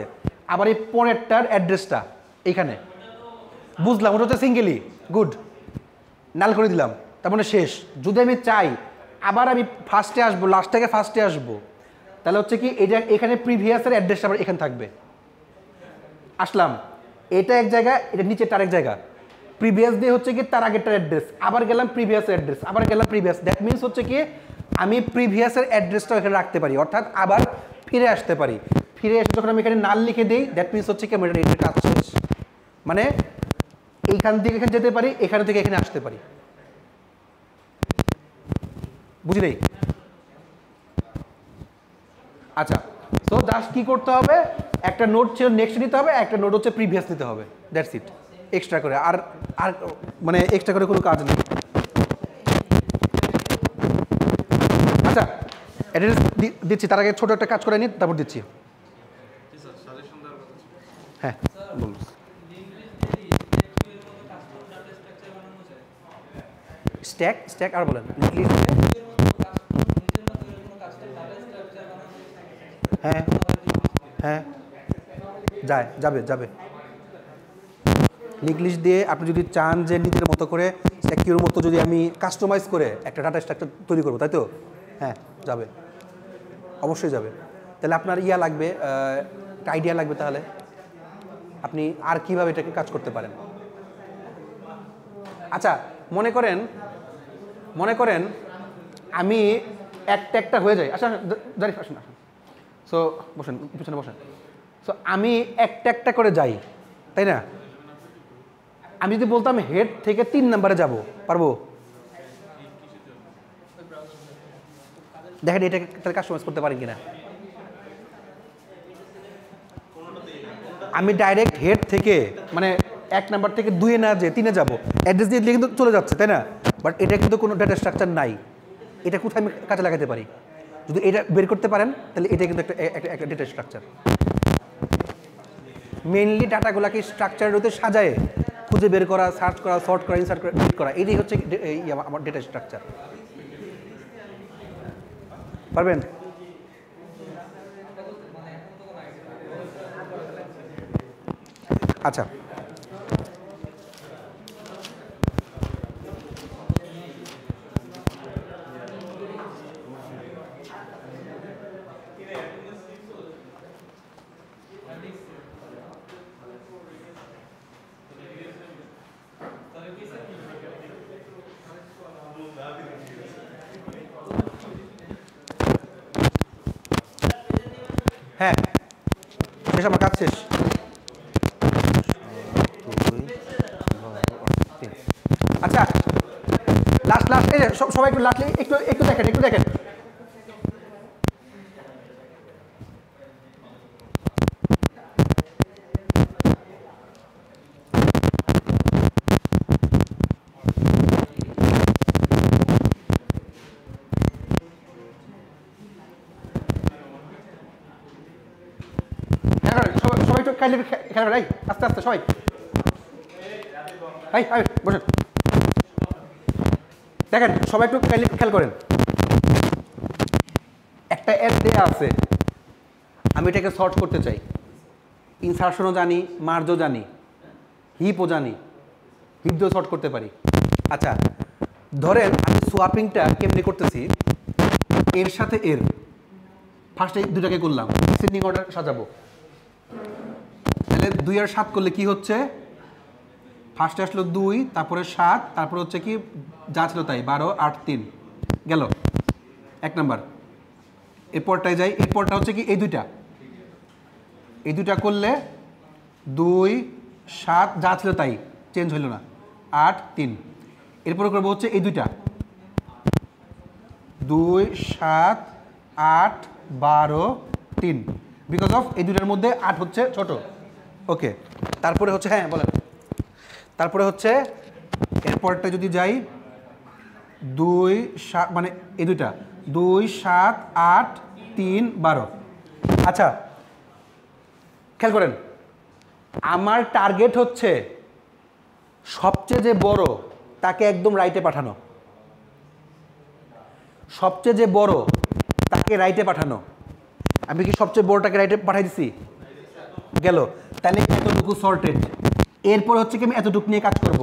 আবার এই পরেরটার অ্যাড্রেসটা এইখানে, বুঝলাম, ওটা হচ্ছে সিঙ্গেলি, গুড, নাল করে দিলাম, তার মানে শেষ। যদি আমি চাই আবার আমি ফার্স্টে আসবো, লাস্ট থেকে ফার্স্টে আসবো, তাহলে হচ্ছে কি এটা এখানে প্রিভিয়াসের অ্যাড্রেসটা আবার এখানে থাকবে, আসলাম, এটা এক জায়গা, এটা নিচেরটা আরেক জায়গা, প্রিভিয়াস দিয়ে হচ্ছে কি তার আগেরটার অ্যাড্রেস, আবার গেলাম প্রিভিয়াসের অ্যাড্রেস, আবার গেলাম প্রিভিয়াস, দ্যাট মিনস হচ্ছে কি আমি প্রিভিয়াসের অ্যাড্রেসটাও এখানে রাখতে পারি, অর্থাৎ আবার ফিরে আসতে পারি। ফিরে এসে যখন আমি এখানে নাল লিখে দিই দ্যাট মিনস হচ্ছে কি আমার এটার কাজ শেষ। মানে এইখান থেকে এখানে যেতে পারি, এখান থেকে এখানে আসতে পারি। বুঝলেই? আচ্ছা, তো জাস্ট কি করতে হবে, একটা নোট ছিল নেক্সট নিতে হবে, একটা নোট হচ্ছে প্রিভিয়াস নিতে হবে, দ্যাটস ইট। এক্সট্রা করে আর আর মানে এক্সট্রা করে কোনো কাজ নেই। আচ্ছা, অ্যাড্রেস দিচ্ছি, তার আগে ছোট একটা কাজ করে নিই, তারপর দিচ্ছি। হ্যাঁ বলুন। স্ট্যাক স্ট্যাক আর বলেন। হ্যাঁ হ্যাঁ যাবে যাবে। লিঙ্ক লিস্ট দিয়ে আপনি যদি চান যে নিজের মতো করে স্ট্যাকিউর মতো যদি আমি কাস্টমাইজ করে একটা ডাটা স্ট্রাকচার তৈরি করবো, তাই তো? হ্যাঁ যাবে, অবশ্যই যাবে। তাহলে আপনার ইয়া লাগবে, একটা আইডিয়া লাগবে, তাহলে আপনি আর কিভাবে এটাকে কাজ করতে পারেন। আচ্ছা, মনে করেন আমি একটা একটা হয়ে যাই। আচ্ছা জারিফ আসুন আসুন। সো বসেন, পিছনে বসেন। সো আমি একটা একটা করে যাই, তাই না? আমি যদি বলতাম হেড থেকে 3 নাম্বারে যাব, পারবো? দেখেন এটাকে তাহলে কাস্টমাইজ করতে পারেন কিনা। আমি ডাইরেক্ট হেড থেকে মানে 1 নাম্বার থেকে 2-এ না যে 3-এ যাবো, অ্যাড্রেস দিয়ে দিলে কিন্তু চলে যাচ্ছে, তাই না? বাট এটা কিন্তু কোনো ডাটা স্ট্রাকচার নাই। এটা কোথায় আমি কাজে লাগাতে পারি? যদি এটা বের করতে পারেন তাহলে এটা কিন্তু একটা ডেটা স্ট্রাকচার। মেইনলি ডাটাগুলোকে স্ট্রাকচারের মধ্যে সাজায় খুঁজে বের করা, সার্চ করা, সর্ট করা, ইনসার্ট করা, ডিলিট করা, এটাই হচ্ছে আমার ডেটা স্ট্রাকচার। পারবেন? আচ্ছা, হ্যাঁ শেষ, আমার কাজ শেষ। আচ্ছা লাস্ট এই সবাই একটু লাস্ট একটু দেখেন। সবাই একটু কাইন্ডলি খেয়াল করেন, আস্তে আস্তে সবাই বসেন। দেখেন সবাই একটু কাইন্ডলি খেয়াল করেন, একটা অ্যাড দেয়া আছে, আমি এটাকে সর্ট করতে চাই। ইনসার্শনও জানি, মার্জও জানি, হিপও জানি, হিপ দিয়েও সর্ট করতে পারি। আচ্ছা ধরেন আমি সোয়াপিংটা কেমনি করতেছি, এর সাথে এর ফার্স্টে দুটাকে করলাম, ডিসেন্ডিং অর্ডার সাজাবো। তাহলে 2 আর 7 করলে কি হচ্ছে, ফার্স্টে আসলো 2, তারপরে 7, তারপরে হচ্ছে কি যা ছিল তাই 12, 8, 3 গেল 1 নাম্বার। এরপরটায় যাই, এরপরটা হচ্ছে কি এই দুইটা করলে 2, 7 যা ছিল তাই, চেঞ্জ হইল না, 8, 3। এরপরে করবো হচ্ছে এই দুইটা, 2, 7, 8, 12, 3, বিকজ অফ এই দুইটার মধ্যে 8 হচ্ছে ছোট। ওকে, তারপরে হচ্ছে হ্যাঁ বলেন, তারপরে হচ্ছে এরপরটা যদি যাই 2, 7 মানে এই দুইটা 2, 7, 8, 3, 12। আচ্ছা খেয়াল করেন, আমার টার্গেট হচ্ছে সবচেয়ে যে বড় তাকে একদম রাইটে পাঠানো, সবচেয়ে যে বড় তাকে রাইটে পাঠানো। আমি কি সবচেয়ে বড়টাকে রাইটে পাঠাই দিছি? গেল, তাহলে এতটুকু সর্টেড। এরপর হচ্ছে কি আমি এতটুকু নিয়ে কাজ করব,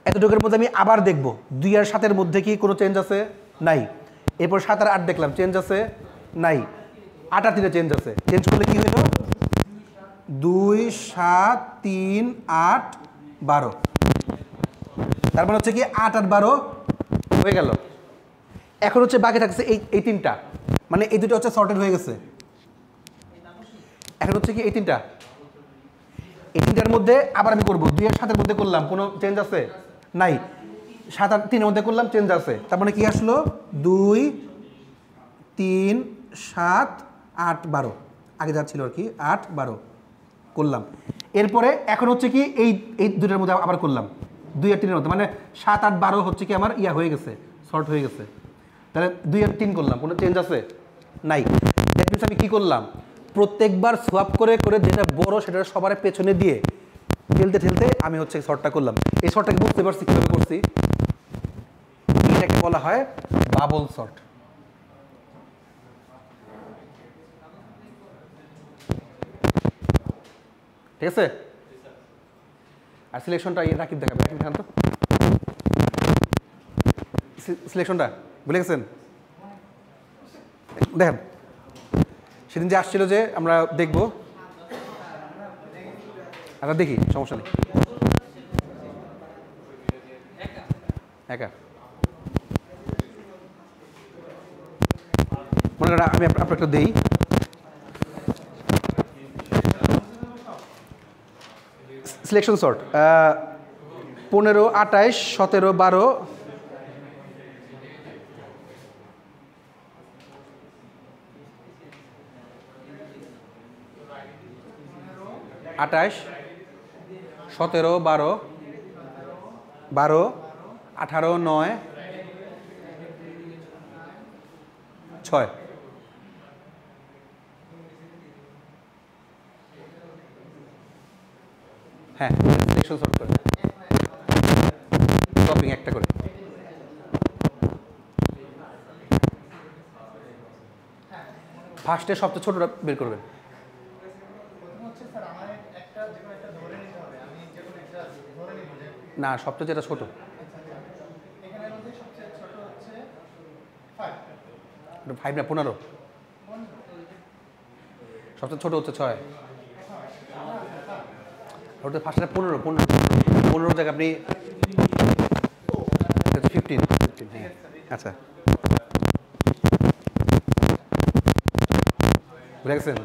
এতটুকুর মধ্যে আমি আবার দেখব 2 আর 7-এর মধ্যে কি কোনো চেঞ্জ আছে, নাই। এরপর 7 আর 8 দেখলাম, চেঞ্জ আছে, নাই। 8 আর 3-এ চেঞ্জ আছে, চেঞ্জ করলে কি হলো 2, 7, 3, 8, 12। তার মানে হচ্ছে কি 8 আর 12 হয়ে গেল। এখন হচ্ছে বাকি থাকছে এই 3টা, মানে এই দুটো হচ্ছে সর্টেড হয়ে গেছে। এখন হচ্ছে কি এই তিনটার মধ্যে আবার আমি করবো 2 আর 7-এর মধ্যে করলাম, কোনো চেঞ্জ আছে? নাই। 7 আর 3-এর মধ্যে করলাম, চেঞ্জ আছে। তার মানে কি আসলো? 2 3 7 8 12, আগে যা ছিল আর কি 8 12 করলাম। এরপরে এখন হচ্ছে কি এই দুটার মধ্যে আবার করলাম 2 আর 3-এর মধ্যে, মানে 7 8 12 হচ্ছে কি আমার ইয়া হয়ে গেছে, শর্ট হয়ে গেছে। তাহলে 2 আর 3 করলাম, কোনো চেঞ্জ আছে? নাই। দ্যাট মিনস আমি কী করলাম, প্রত্যেকবার সোয়াপ করে করে যেটা বড় সেটা সবার পেছনে দিয়ে ঠেলতে ঠেলতে আমি হচ্ছে শর্টটা করলাম। এই শর্টটাকে বুঝতে পারছি কীভাবে করছি, এটাকে বলা হয় বাবল শর্ট। ঠিক আছে? আর সিলেকশনটা রাকিব দেখাবে, রাকিব দেখান তো সিলেকশনটা, ভুলে গেছেন? দেখেন সেদিন যে আসছিল যে আমরা দেখবো, আমরা দেখি, সমস্যা নেই। একা মনে করেন আমি আপনার একটা দিই, সিলেকশন শর্ট 15 28 17 12 28 17 12 12 18 9 6। হ্যাঁ, সিলেকশন শর্ট করে টপিং একটা করে। ফার্স্টে সবচেয়ে ছোটটা বের করবেন। না, সবচেয়ে যেটা ছোট, ফাইভ না 15, সবচেয়ে ছোট হচ্ছে 6। ওটা ফার্স্টে 15 জায়গায় আপনি 15। হ্যাঁ আচ্ছা, বুঝে গেছেন?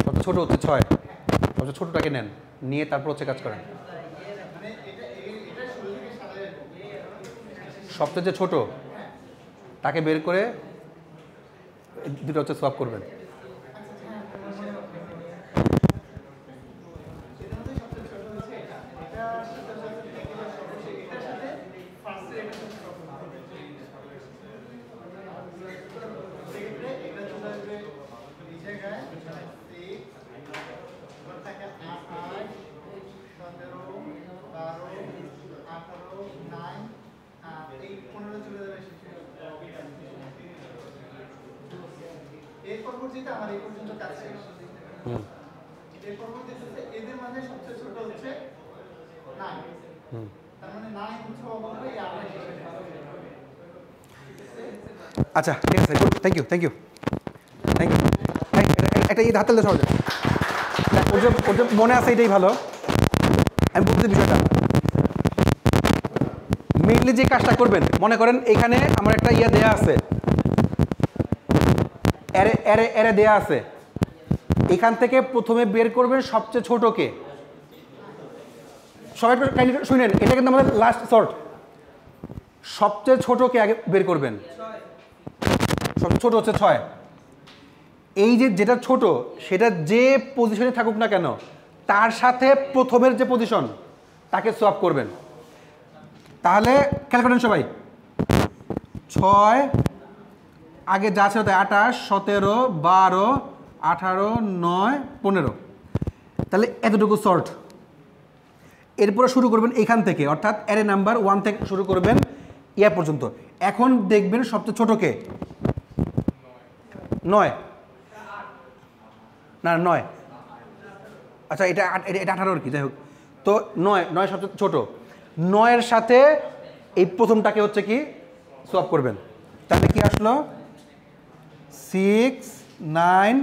সবচেয়ে ছোট হচ্ছে 6, সবচেয়ে ছোটটাকে নেন, নিয়ে তারপর হচ্ছে কাজ করেন। সবচেয়ে যে ছোট তাকে বের করে দুটো হচ্ছে সোয়াপ করবেন। এর পরবর্তীতে আমার এই পর্যন্ত কাজ শেষ। এর পরবর্তীতে এদের মাঝে সবচেয়ে ছোট হচ্ছে 9। তার মানে 9 হচ্ছে অবশ্যই এই 8 শেষ হয়ে যাবে। আচ্ছা ঠিক আছে, গুড, থ্যাংক ইউ একটা এই হাতে সহজে ওর যে মনে আছে এটাই ভালো। আমি বলতে বিষয়টা মেইনলি যে কাজটা করবেন, মনে করেন এখানে আমার একটা ইয়ে দেয়া আছে, এরে দেয়া আছে, এখান থেকে প্রথমে বের করবেন সবচেয়ে ছোটকে। সবাই শুনেন, এটা কিন্তু আমাদের লাস্ট শর্ট। সবচেয়ে ছোটকে আগে বের করবেন, সবচেয়ে ছোট হচ্ছে 6। এই যে যেটা ছোট সেটা যে পজিশনে থাকুক না কেন তার সাথে প্রথমের যে পজিশন তাকে সোয়াপ করবেন। তাহলে খেয়াল করেন সবাই, 6 আগে যা ছিল 28 17 12 18 9 15, তাহলে এতটুকু শর্ট। এরপরে শুরু করবেন এখান থেকে, অর্থাৎ অ্যারে নাম্বার 1 থেকে শুরু করবেন ইয়া পর্যন্ত। এখন দেখবেন সবচেয়ে ছোটকে 9 না 9, আচ্ছা এটা 18 আর কি, যাই হোক। তো 9 সবচেয়ে ছোট, 9-এর সাথে এই প্রথমটাকে হচ্ছে কি সোয়াপ করবেন। তাহলে কি আসলো 6 9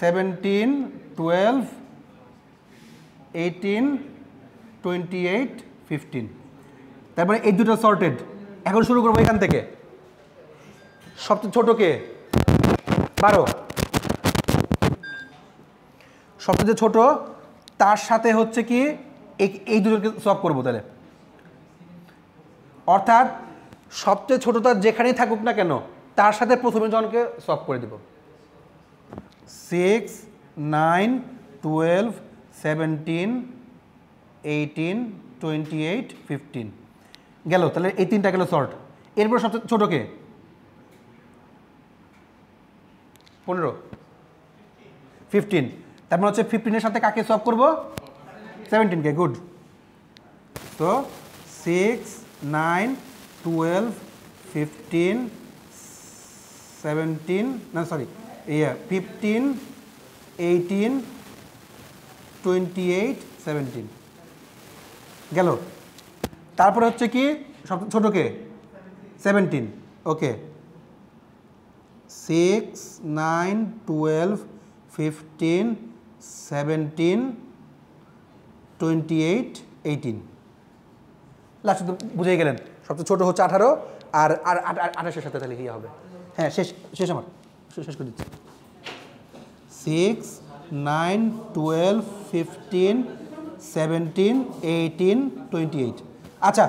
17 12 18 28 15। তারপরে এই দুটো সর্টেড। এখন শুরু করবো এখান থেকে, সবচেয়ে ছোটকে 12 সবচেয়ে ছোট তার সাথে হচ্ছে কি এই দুটোকে সলভ করবো তাহলে, অর্থাৎ সবচেয়ে ছোটটা যেখানেই থাকুক না কেন তার সাথে প্রথমে জনকে সলভ করে দিব। 6 9 12 17 18 28 15 গেল, তাহলে এই তিনটা গেল শর্ট। এরপর সবচেয়ে ছোটকে 15 15, তার মানে হচ্ছে 15-এর সাথে কাকে সলভ করবো? 17কে। গুড। তো 6 9 12 15 17 না সরি 15 18 28 17 গেল। তারপরে হচ্ছে কি সবচেয়ে ছোটকে 17। ওকে, 6 9 12 15 17 28 18 লাস্ট তো বুঝেই গেলেন। সবচেয়ে ছোট হচ্ছে 18 আর 28-এর সাথে তাহলে কি হবে? হ্যাঁ, শেষ শেষ আমার শেষ করে দিচ্ছি। 6 9 12 15 17 18 28। আচ্ছা,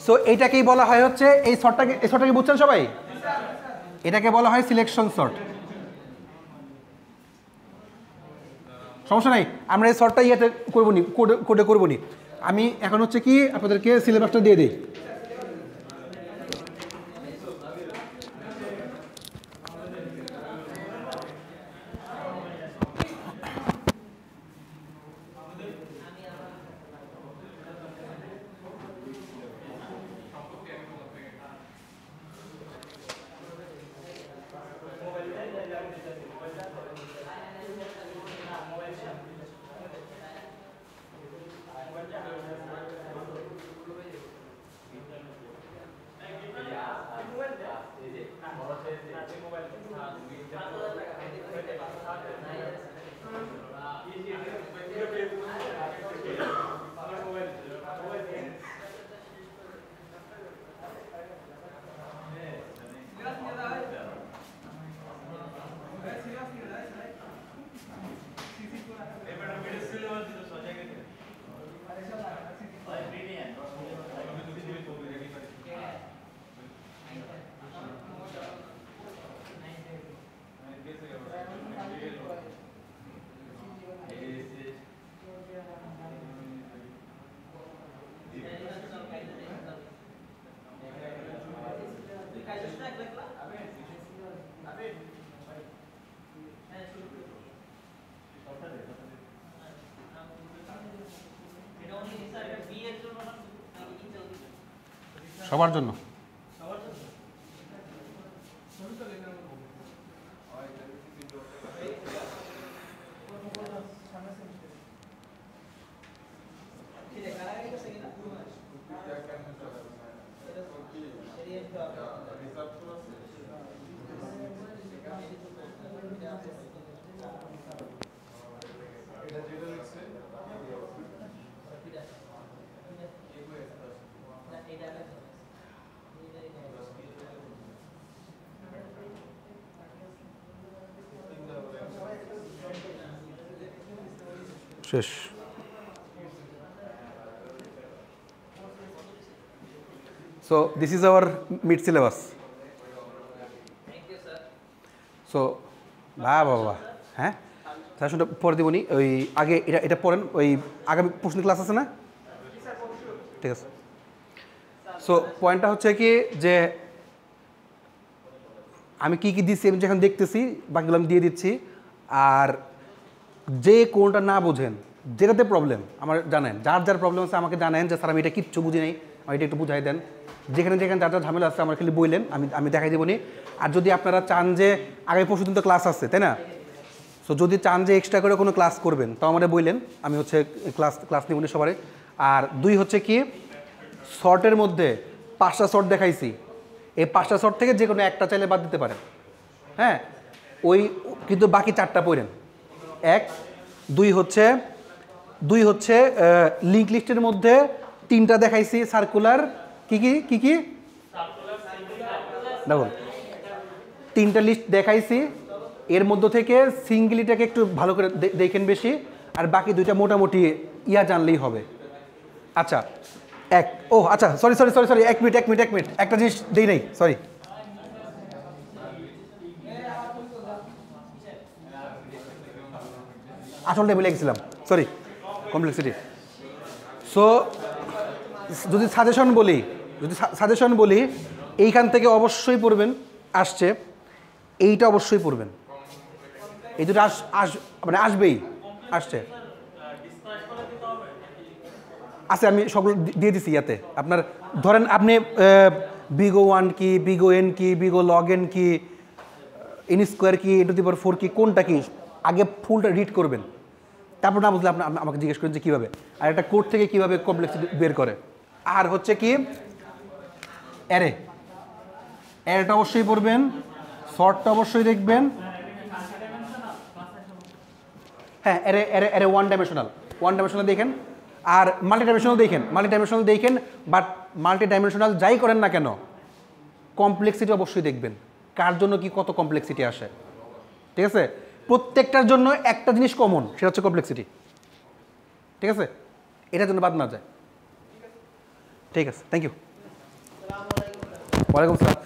সো এইটাকেই বলা হয় হচ্ছে এই শর্টটাকে বুঝছেন সবাই? এটাকে বলা হয় সিলেকশন শর্ট। সমস্যা নাই, আমরা এই শর্টটা ইয়েতে করবো নি, কোডে করবো নি। আমি এখন হচ্ছে কি আপনাদেরকে সিলেবাসটা দিয়ে দিই। সবার জন্য। শেষ। So this is our mid syllabus. So বাবা হ্যাঁ, সেশনটা পরে দেবনি, ওই আগে এটা পড়েন, ওই আগামী প্রশ্ন ক্লাস আছে না? ঠিক আছে। সো পয়েন্টটা হচ্ছে কি যে আমি কি কি দিচ্ছি আমি যখন দেখতেছি বাকিগুলো আমি দিয়ে দিচ্ছি। আর যে কোনটা না বোঝেন, যেটাতে প্রবলেম আমার জানেন, যার প্রবলেম আছে আমাকে জানেন যে স্যার আমি এটা কিচ্ছু বুঝি নাই, আমি এটা একটু বুঝাই দেন। যেখানে যার ঝামেলা আছে আমার খালি বললেন, আমি দেখাই দেবনি। আর যদি আপনারা চান যে আগামী পরশু দিন তো ক্লাস আছে তাই না, সো যদি চান যে এক্সট্রা করে কোনো ক্লাস করবেন তাও আমাদের বললেন, আমি হচ্ছে ক্লাস নিবনি সবারই। আর দুই হচ্ছে কি শর্টের মধ্যে 5টা শর্ট দেখাইছি, এই 5টা শর্ট থেকে যে কোনো একটা চাইলে বাদ দিতে পারেন। হ্যাঁ, ওই কিন্তু বাকি 4টা পড়েন। দুই হচ্ছে লিঙ্ক লিস্টের মধ্যে 3টা দেখাইছি সার্কুলার, কি দেখুন 3টা লিস্ট দেখাইছি, এর মধ্য থেকে সিঙ্গেলিটাকে একটু ভালো করে দেখেন বেশি, আর বাকি দুইটা মোটামুটি জানলেই হবে। আচ্ছা আচ্ছা সরি সরি সরি সরি, এক মিনিট একটা জিনিস দেই নাই, সরি। আসলটা বলে গেছিলাম, সরি, কমপ্লেক্সিটি। সো যদি সাজেশন বলি এইখান থেকে অবশ্যই পড়বেন, আসছে এইটা অবশ্যই পড়বেন, এই দুটো মানে আসবেই, আসছে আছে, আমি সবগুলো দিয়ে দিছি ইয়াতে। আপনার ধরেন আপনি বিগো 1 কি, বিগো এন কি, বিগো লগ এন কি, এন স্কোয়ার কি, n⁴ কি, কোনটা কি, আগে ফুলটা রিড করবেন, তারপর না বুঝলে আপনি আমাকে জিজ্ঞেস করেন যে কীভাবে, আর একটা কোড থেকে কীভাবে কমপ্লেক্সিটি বের করে। আর হচ্ছে কি অ্যারেটা অবশ্যই পড়বেন, শর্টটা অবশ্যই দেখবেন। হ্যাঁ, অ্যারে ওয়ান ডাইমেনশনাল দেখেন, আর মাল্টি ডাইমেনশনাল দেখেন, বাট মাল্টি ডাইমেনশনাল যাই করেন না কেন কমপ্লেক্সিটি অবশ্যই দেখবেন, কার জন্য কি কত কমপ্লেক্সিটি আসে। ঠিক আছে, প্রত্যেকটার জন্য একটা জিনিস কমন, সেটা হচ্ছে কমপ্লেক্সিটি। ঠিক আছে, এটার জন্য বাদ না যায়। ঠিক আছে, থ্যাংক ইউ। ওয়ালাইকুম আসসালাম।